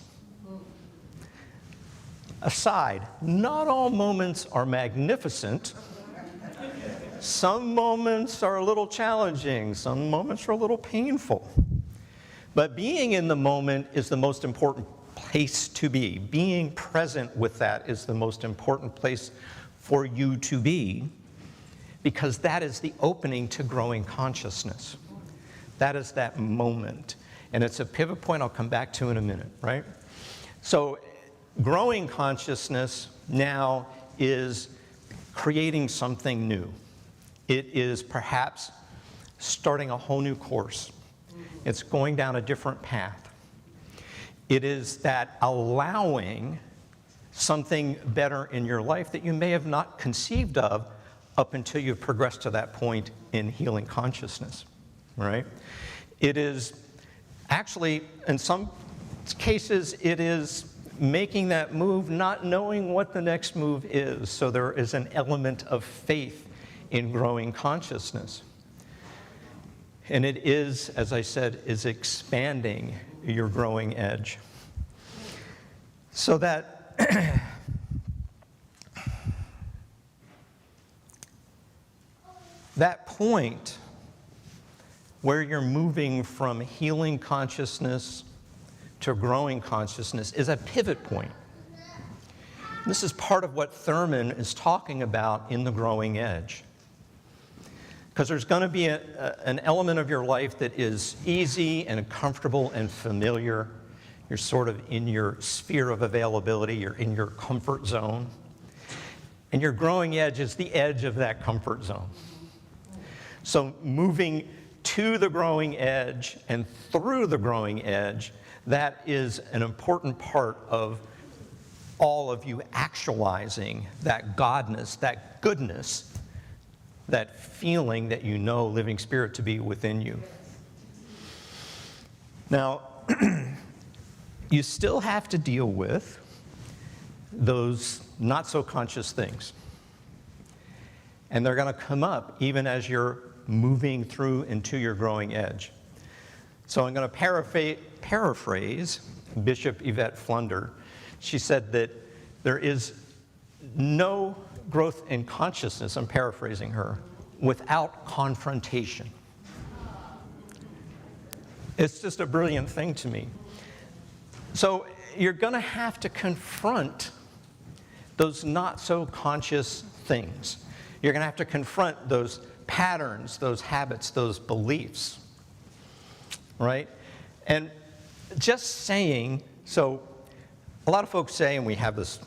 S3: Aside, not all moments are magnificent. Some moments are a little challenging. Some moments are a little painful. But being in the moment is the most important place to be. Being present with that is the most important place for you to be, because that is the opening to growing consciousness. That is that moment. And it's a pivot point I'll come back to in a minute, right? So growing consciousness now is creating something new. It is perhaps starting a whole new course. It's going down a different path. It is that allowing something better in your life that you may have not conceived of up until you've progressed to that point in healing consciousness, right? It is actually, in some cases, it is making that move, not knowing what the next move is. So there is an element of faith in growing consciousness. And it is, as I said, is expanding your growing edge. So that that point where you're moving from healing consciousness to growing consciousness is a pivot point. This is part of what Thurman is talking about in the growing edge. Because there's going to be an element of your life that is easy and comfortable and familiar. You're sort of in your sphere of availability. You're in your comfort zone. And your growing edge is the edge of that comfort zone. So moving to the growing edge and through the growing edge, that is an important part of all of you actualizing that godness, that goodness, that feeling that you know living spirit to be within you. Now, you still have to deal with those not so conscious things. And they're going to come up even as you're moving through into your growing edge. So I'm going to paraphrase Bishop Yvette Flunder. She said that there is no growth in consciousness, I'm paraphrasing her, without confrontation. It's just a brilliant thing to me. So you're going to have to confront those not so conscious things. You're going to have to confront those patterns, those habits, those beliefs, right? And just saying, so a lot of folks say, and we have this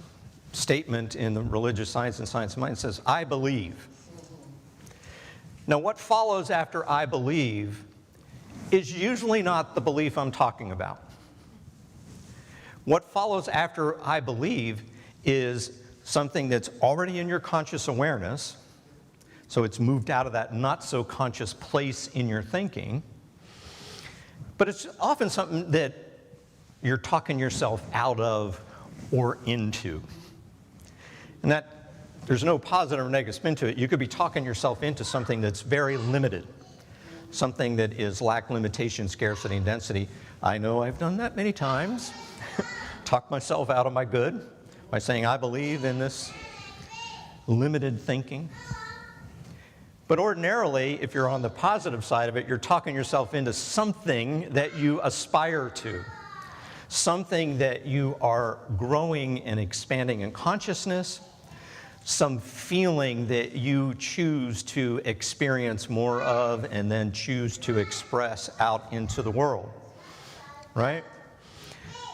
S3: statement in the religious science and science of mind, says, I believe. Now, what follows after I believe is usually not the belief I'm talking about. What follows after I believe is something that's already in your conscious awareness, so it's moved out of that not so conscious place in your thinking, but it's often something that you're talking yourself out of or into. And that there's no positive or negative spin to it. You could be talking yourself into something that's very limited, something that is lack, limitation, scarcity, and density. I know I've done that many times. Talk myself out of my good by saying I believe in this limited thinking. But ordinarily, if you're on the positive side of it, you're talking yourself into something that you aspire to, something that you are growing and expanding in consciousness, some feeling that you choose to experience more of and then choose to express out into the world, right?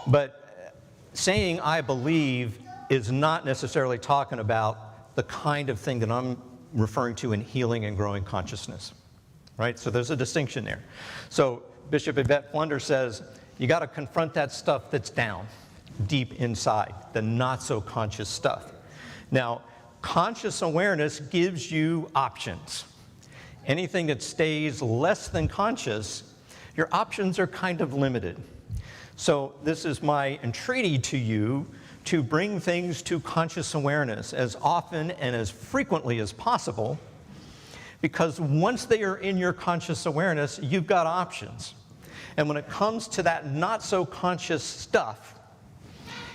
S3: But saying I believe is not necessarily talking about the kind of thing that I'm referring to in healing and growing consciousness, right? So there's a distinction there. So Bishop Yvette Flunder says, you got to confront that stuff that's down, deep inside, the not so conscious stuff. Now, conscious awareness gives you options. Anything that stays less than conscious, your options are kind of limited. So this is my entreaty to you to bring things to conscious awareness as often and as frequently as possible, because once they are in your conscious awareness, you've got options. And when it comes to that not so conscious stuff,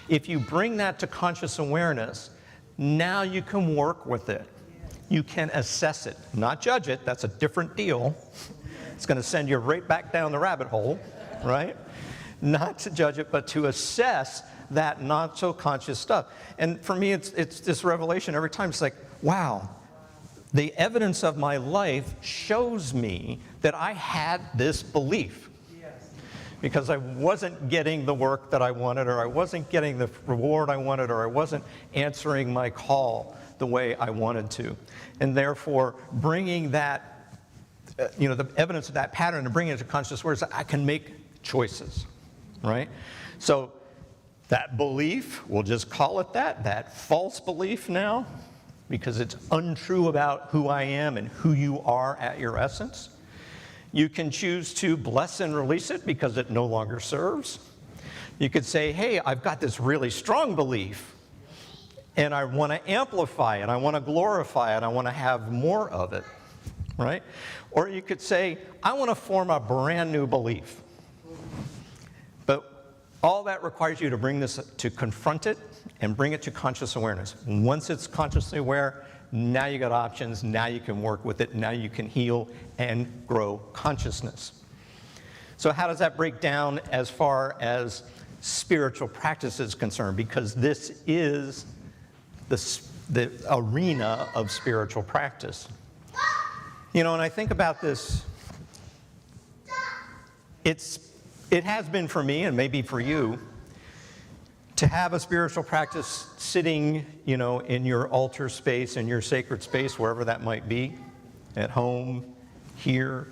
S3: if you bring that to conscious awareness, now you can work with it. You can assess it, not judge it. That's a different deal. It's going to send you right back down the rabbit hole, right? Not to judge it, but to assess that not so conscious stuff. And for me, it's this revelation every time. It's like, wow, the evidence of my life shows me that I had this belief. Because I wasn't getting the work that I wanted, or I wasn't getting the reward I wanted, or I wasn't answering my call the way I wanted to. And therefore, bringing that the evidence of that pattern and bring it to conscious awareness, I can make choices, right? So that belief, we'll just call it that false belief now, because it's untrue about who I am and who you are at your essence. You can choose to bless and release it because it no longer serves. You could say, hey, I've got this really strong belief, and I want to amplify it, I want to glorify it, I want to have more of it, right? Or you could say, I want to form a brand new belief. But all that requires you to bring this, to confront it and bring it to conscious awareness. Once it's consciously aware, now you got options, now you can work with it, now you can heal and grow consciousness. So how does that break down as far as spiritual practice is concerned? Because this is the arena of spiritual practice. And I think about this, it has been for me, and maybe for you, to have a spiritual practice sitting, in your altar space, in your sacred space, wherever that might be, at home, here.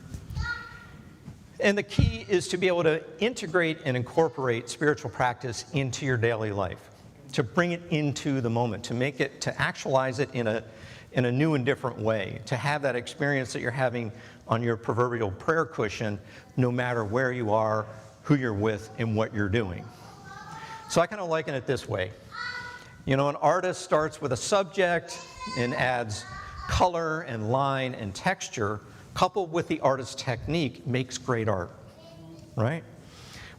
S3: And the key is to be able to integrate and incorporate spiritual practice into your daily life, to bring it into the moment, to actualize it in a new and different way, to have that experience that you're having on your proverbial prayer cushion, no matter where you are, who you're with, and what you're doing. So I kind of liken it this way. An artist starts with a subject and adds color and line and texture, coupled with the artist's technique, makes great art, right?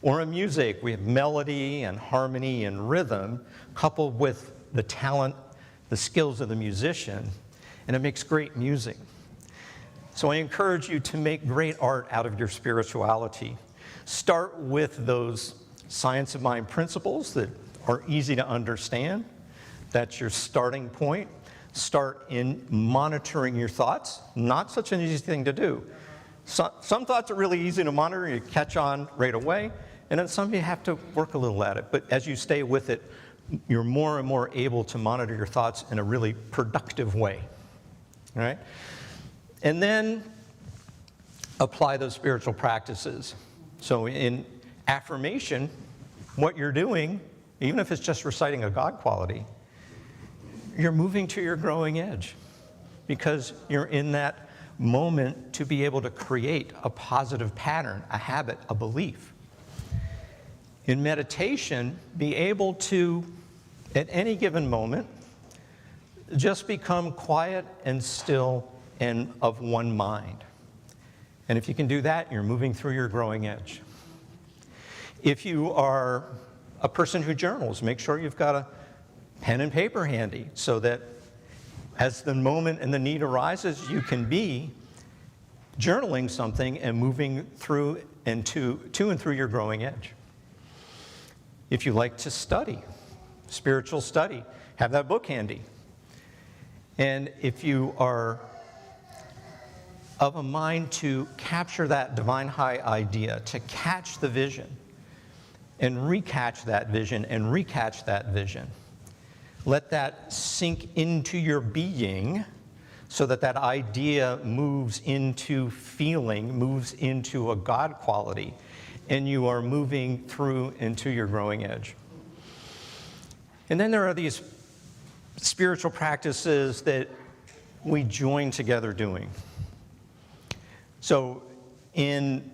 S3: Or in music, we have melody and harmony and rhythm, coupled with the talent, the skills of the musician, and it makes great music. So I encourage you to make great art out of your spirituality. Start with those science of mind principles that are easy to understand. That's your starting point. Start in monitoring your thoughts. Not such an easy thing to do. Some thoughts are really easy to monitor. You catch on right away. And then some you have to work a little at it. But as you stay with it, you're more and more able to monitor your thoughts in a really productive way. All right? And then apply those spiritual practices. So in affirmation, what you're doing, even if it's just reciting a God quality, you're moving to your growing edge because you're in that moment to be able to create a positive pattern, a habit, a belief. In meditation, be able to, at any given moment, just become quiet and still and of one mind. And if you can do that, you're moving through your growing edge. If you are a person who journals, make sure you've got a pen and paper handy so that as the moment and the need arises, you can be journaling something and moving through and to and through your growing edge. If you like to study, spiritual study, have that book handy. And if you are of a mind to capture that divine high idea, to catch the vision, and recatch that vision, and recatch that vision. Let that sink into your being so that that idea moves into feeling, moves into a God quality, and you are moving through into your growing edge. And then there are these spiritual practices that we join together doing. So in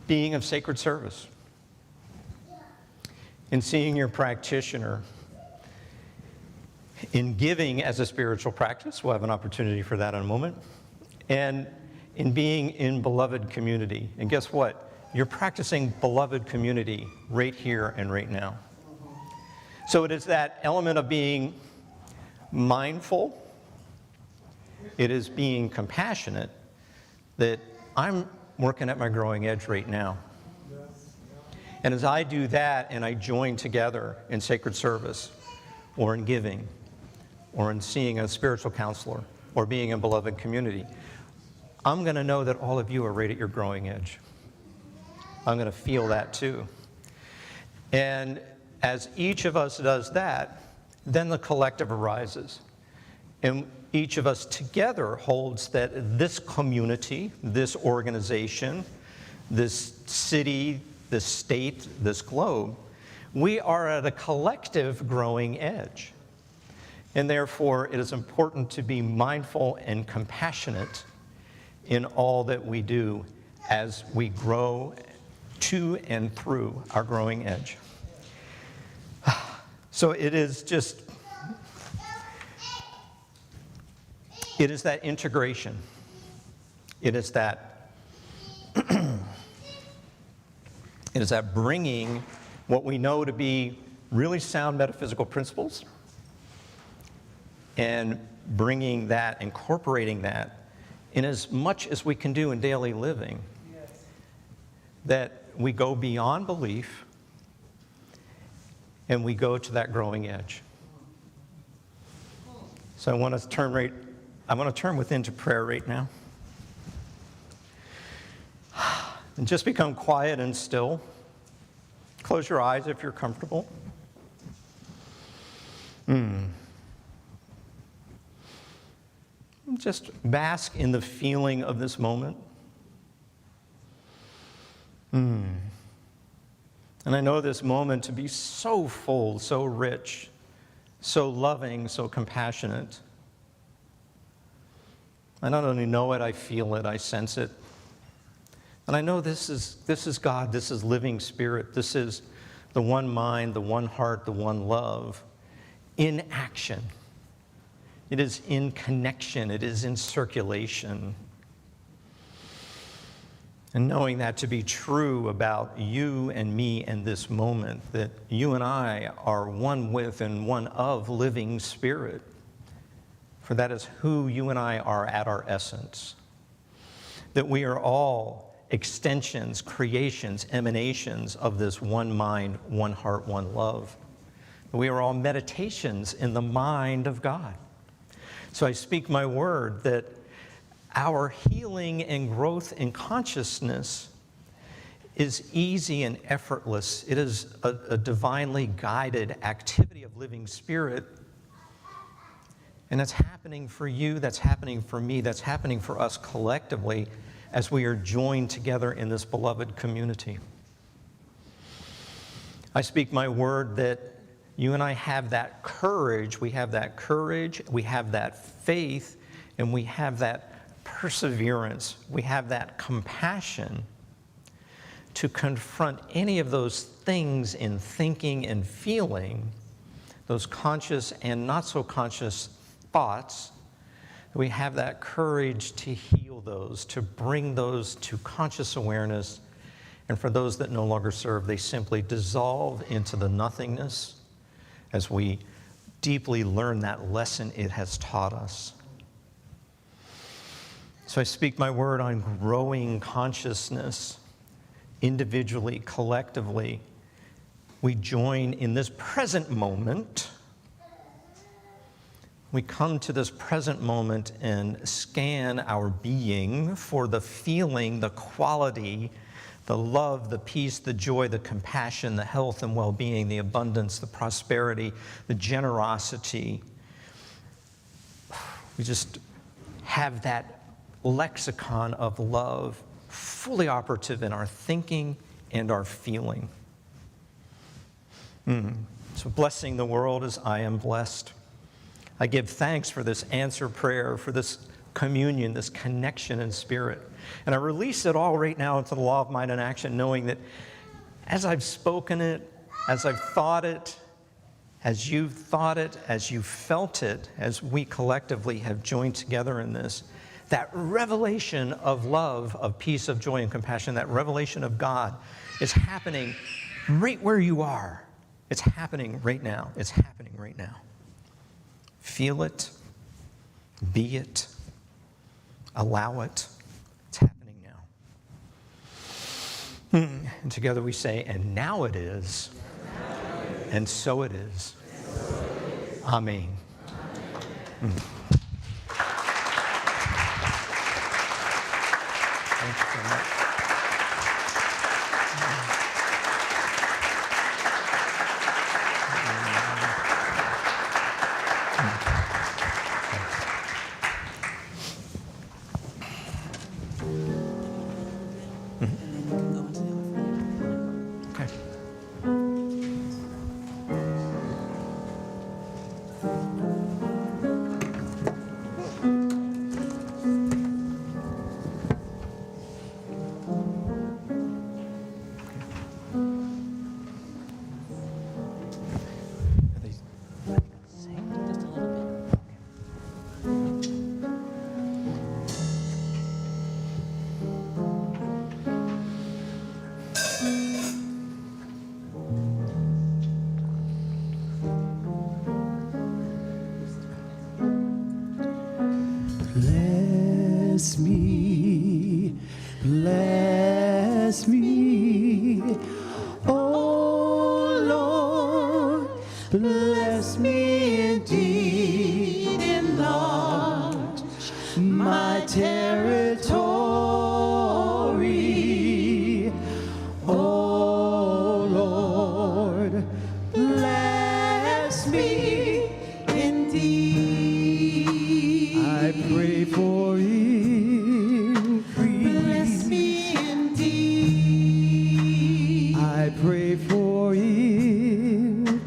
S3: being of sacred service, in seeing your practitioner, in giving as a spiritual practice, we'll have an opportunity for that in a moment, and in being in beloved community. And guess what? You're practicing beloved community right here and right now. So it is that element of being mindful, it is being compassionate, that I'm working at my growing edge right now. And as I do that and I join together in sacred service or in giving or in seeing a spiritual counselor or being in beloved community, I'm going to know that all of you are right at your growing edge. I'm going to feel that too. And as each of us does that, then the collective arises. And each of us together holds that this community, this organization, this city, this state, this globe, we are at a collective growing edge. And therefore, it is important to be mindful and compassionate in all that we do as we grow to and through our growing edge. So it is that integration. It is that bringing what we know to be really sound metaphysical principles and bringing that, incorporating that in as much as we can do in daily living, that we go beyond belief and we go to that growing edge. So I want to turn within to prayer right now. And just become quiet and still. Close your eyes if you're comfortable. Just bask in the feeling of this moment. And I know this moment to be so full, so rich, so loving, so compassionate. I not only know it, I feel it, I sense it. And I know this is God, this is living spirit, this is the one mind, the one heart, the one love in action. It is in connection, it is in circulation. And knowing that to be true about you and me and this moment, that you and I are one with and one of living spirit. For that is who you and I are at our essence. That we are all extensions, creations, emanations of this one mind, one heart, one love. We are all meditations in the mind of God. So I speak my word that our healing and growth in consciousness is easy and effortless. It is a divinely guided activity of living spirit. And that's happening for you, that's happening for me, that's happening for us collectively as we are joined together in this beloved community. I speak my word that you and I have that courage, we have that faith, and we have that perseverance, we have that compassion to confront any of those things in thinking and feeling, those conscious and not so conscious thoughts. We have that courage to heal those, to bring those to conscious awareness, and for those that no longer serve, they simply dissolve into the nothingness as we deeply learn that lesson it has taught us. So I speak my word on growing consciousness, individually, collectively. We join in this present moment. We come to this present moment and scan our being for the feeling, the quality, the love, the peace, the joy, the compassion, the health and well-being, the abundance, the prosperity, the generosity. We just have that lexicon of love fully operative in our thinking and our feeling. So blessing the world as I am blessed. I give thanks for this answer prayer, for this communion, this connection in spirit. And I release it all right now into the law of mind and action, knowing that as I've spoken it, as I've thought it, as you've thought it, as you felt it, as we collectively have joined together in this, that revelation of love, of peace, of joy, and compassion, that revelation of God is happening right where you are. It's happening right now. It's happening right now. Feel it, be it, allow it. It's happening now. And together we say, and now it is, and so it is. Amen. Thank you so much.
S1: Just a little bit.
S2: Bless me, bless me, oh Lord, bless me indeed, enlarge my territory, oh Lord, bless me indeed. I pray for increase. Bless me indeed. I pray for increase.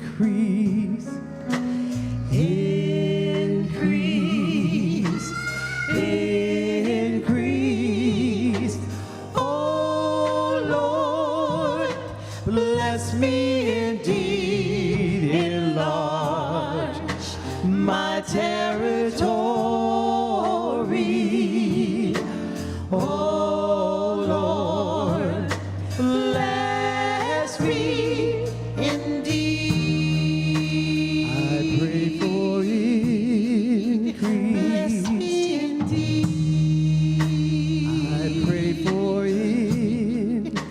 S2: Increase. Increase. Oh Lord, bless me indeed. Enlarge my territory. Oh Lord, bless me indeed. I pray for increase. Bless me indeed. I pray for increase.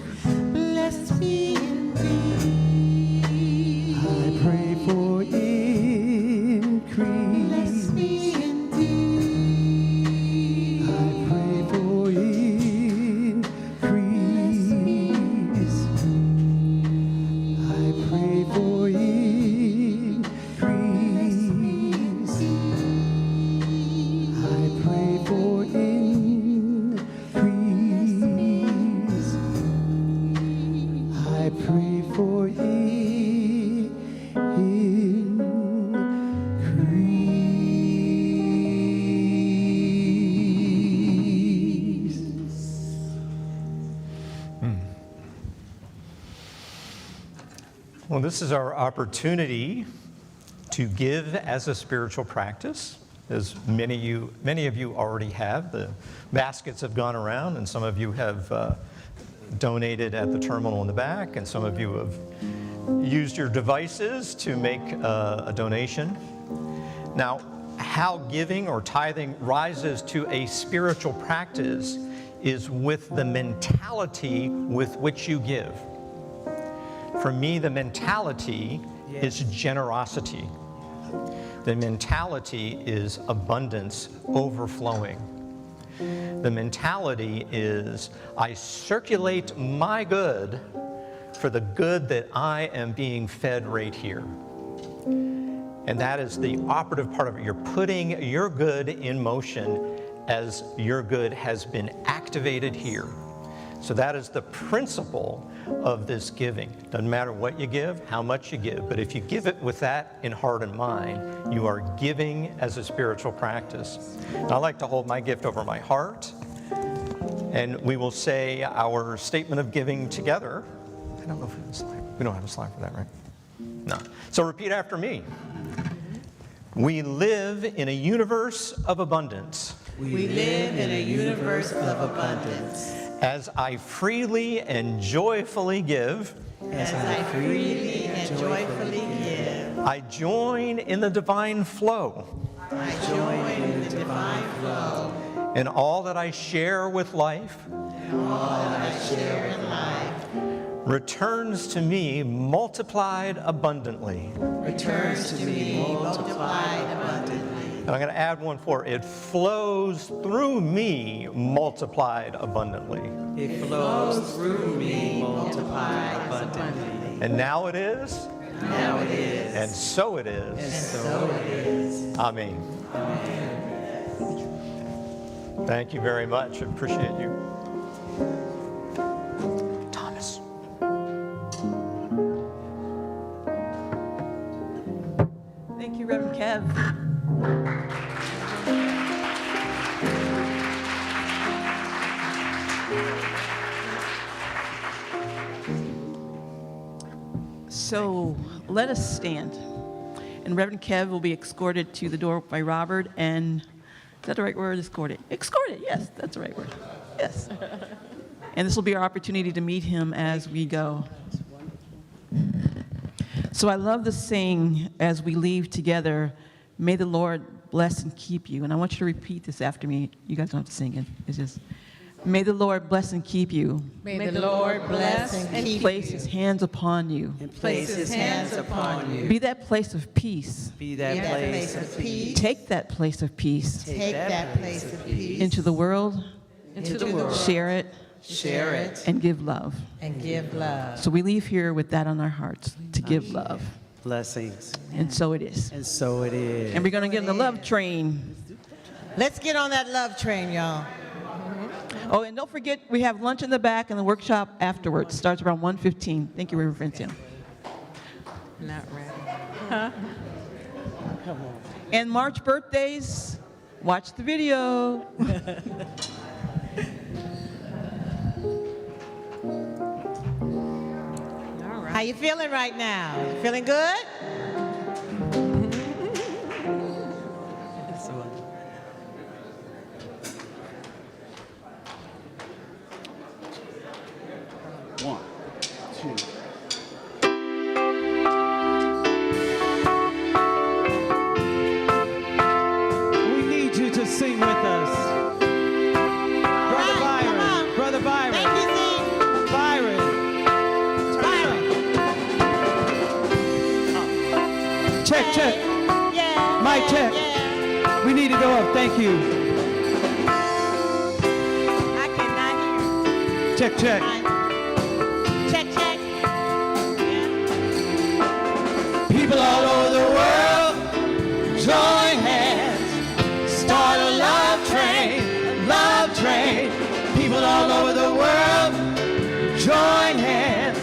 S2: Bless me indeed. I pray for increase. Bless me indeed. I pray for increase. I pray for increase. I pray for increase. I pray for increase.
S3: Well, this is our opportunity to give as a spiritual practice, as many of you already have. The baskets have gone around, and some of you have donated at the terminal in the back, and some of you have used your devices to make a donation. Now, how giving or tithing rises to a spiritual practice is with the mentality with which you give. For me, the mentality is generosity. The mentality is abundance overflowing. The mentality is I circulate my good for the good that I am being fed right here. And that is the operative part of it. You're putting your good in motion as your good has been activated here. So that is the principle of this giving. Doesn't matter what you give, how much you give, but if you give it with that in heart and mind, you are giving as a spiritual practice. And I like to hold my gift over my heart, and we will say our statement of giving together. I don't know if we have a slide. We don't have a slide for that, right? No. So repeat after me. We live in a universe of abundance.
S5: We live in a universe of abundance.
S3: As I freely and joyfully give,
S5: As I freely and joyfully give,
S3: I join in the divine flow.
S5: I join in the divine flow.
S3: And all that I share with life
S5: And all that I share in life
S3: returns to me multiplied abundantly.
S5: returns to me multiplied abundantly.
S3: And I'm going to add one for it flows through me multiplied abundantly.
S2: It flows through me, multiplied abundantly.
S3: And now it is,
S5: Now it is,
S3: and so it is.
S5: and so it is.
S3: Amen. Thank you very much. I appreciate you. Thomas.
S1: Thank you, Reverend Reverend Kev. So let us stand. And Reverend Kev will be escorted to the door by Robert and, is that the right word? Escorted. Escorted, yes, that's the right word. Yes. And this will be our opportunity to meet him as we go. So I love the saying as we leave together, may the Lord bless and keep you. And I want you to repeat this after me. You guys don't have to sing it. It's just, may the Lord bless and keep you.
S5: May the Lord bless and keep
S1: Place his hands upon you.
S2: And
S5: Place his hands upon you.
S1: Be that place of peace.
S2: Be that place
S5: of peace.
S1: Take that place of peace
S5: Take that place of peace
S1: into the world,
S5: into the world.
S1: share it,
S5: Share it
S1: and give love.
S5: and give love.
S1: So we leave here with that on our hearts, to give love.
S2: blessings.
S1: And so it is.
S2: And so it is.
S1: And we're going to get on the love train.
S5: Let's get on that love train, y'all.
S1: Oh, and don't forget, we have lunch in the back and the workshop afterwards. Starts around 1:15. Thank you, Reverend Francia.
S5: Not ready.
S1: And March birthdays, watch the video.
S5: How you feeling right now? You feeling good?
S2: One, two. We need you to sing with us. Brother
S5: right, come
S2: Byron.
S5: on.
S2: Brother Byron.
S5: Thank you, Steve.
S2: Byron. Check, check.
S5: Yeah.
S2: Mic check.
S5: Yeah.
S2: We need to go up. Thank you.
S5: I cannot hear.
S2: Check, check.
S5: Check, check.
S2: People all over the world, join hands, start a love train, love train. People all over the world, join hands,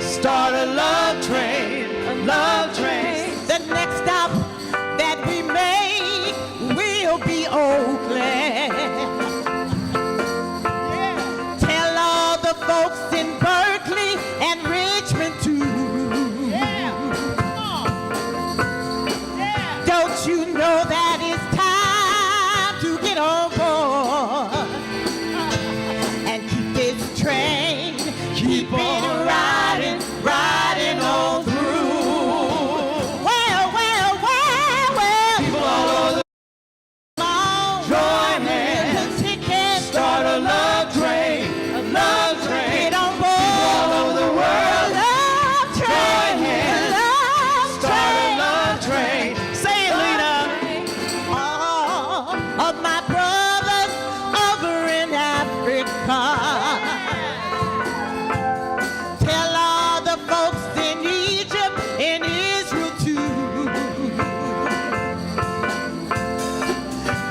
S2: start a love train, love train.
S5: The next stop that we make will be Oakland. Tell all the folks in Berkeley and Richmond too. Don't you know that it's time to get on board and keep this train, keep on riding, riding on through. Well, well, well, well.
S2: People all over the
S5: Come on,
S2: join hands,
S5: the ticket,
S2: start a love train, love train.
S5: get on
S2: All
S5: board.
S2: over the world,
S5: Love
S2: join
S5: train,
S2: hands,
S5: love
S2: start a
S5: train.
S2: love train. Say it, Lena.
S5: All of my brothers over in Africa. Tell all the folks in Egypt and Israel too.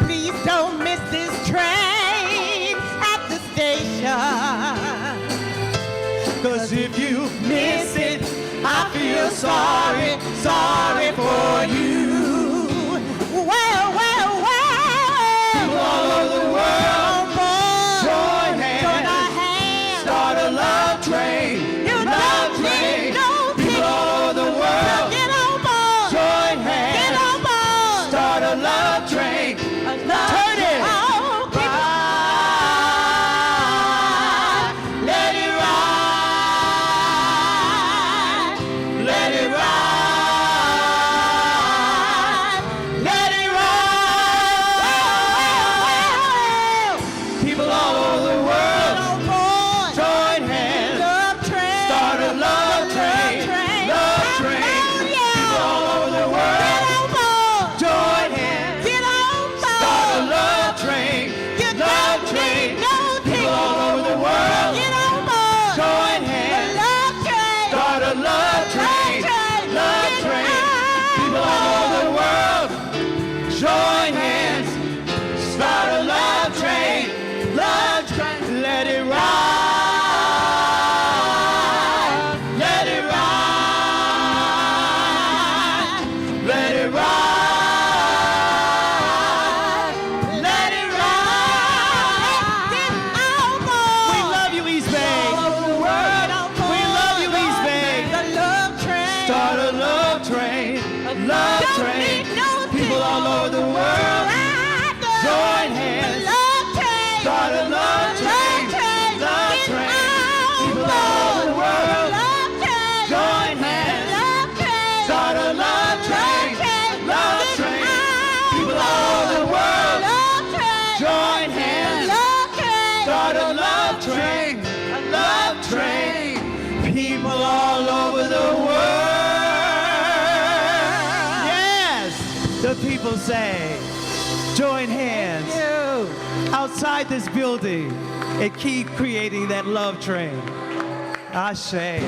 S5: Please don't miss this train at the station.
S2: 'Cause if you miss it, I feel sorry, sorry for you.
S5: Well, well, well.
S2: People all over the world,
S5: On board.
S2: join
S5: Join our
S2: hands,
S5: hands.
S2: start a love train,
S5: You
S2: love
S5: don't
S2: train.
S5: need no
S2: People all over the world,
S5: Get on board.
S2: join
S5: Get
S2: hands,
S5: on board.
S2: start a love train. Turn it.
S5: Oh, keep
S2: Ride, let it ride, let it ride, let it ride. People all over the world,
S5: on board.
S2: join hands,
S5: Love train.
S2: start a love train, love train.
S5: Oh, yeah.
S2: People all over the
S5: Get
S2: world,
S5: on board.
S2: join hands,
S5: Get on board.
S2: all over the world. Join hands. Start a love train. Love train. People all over the world. Join hands. Start a love train. Love train. People all over the world. Join hands. Start a love train. A love train. People all over the world. Yes. The people say, join hands outside this building and keep creating that love train. Ashe.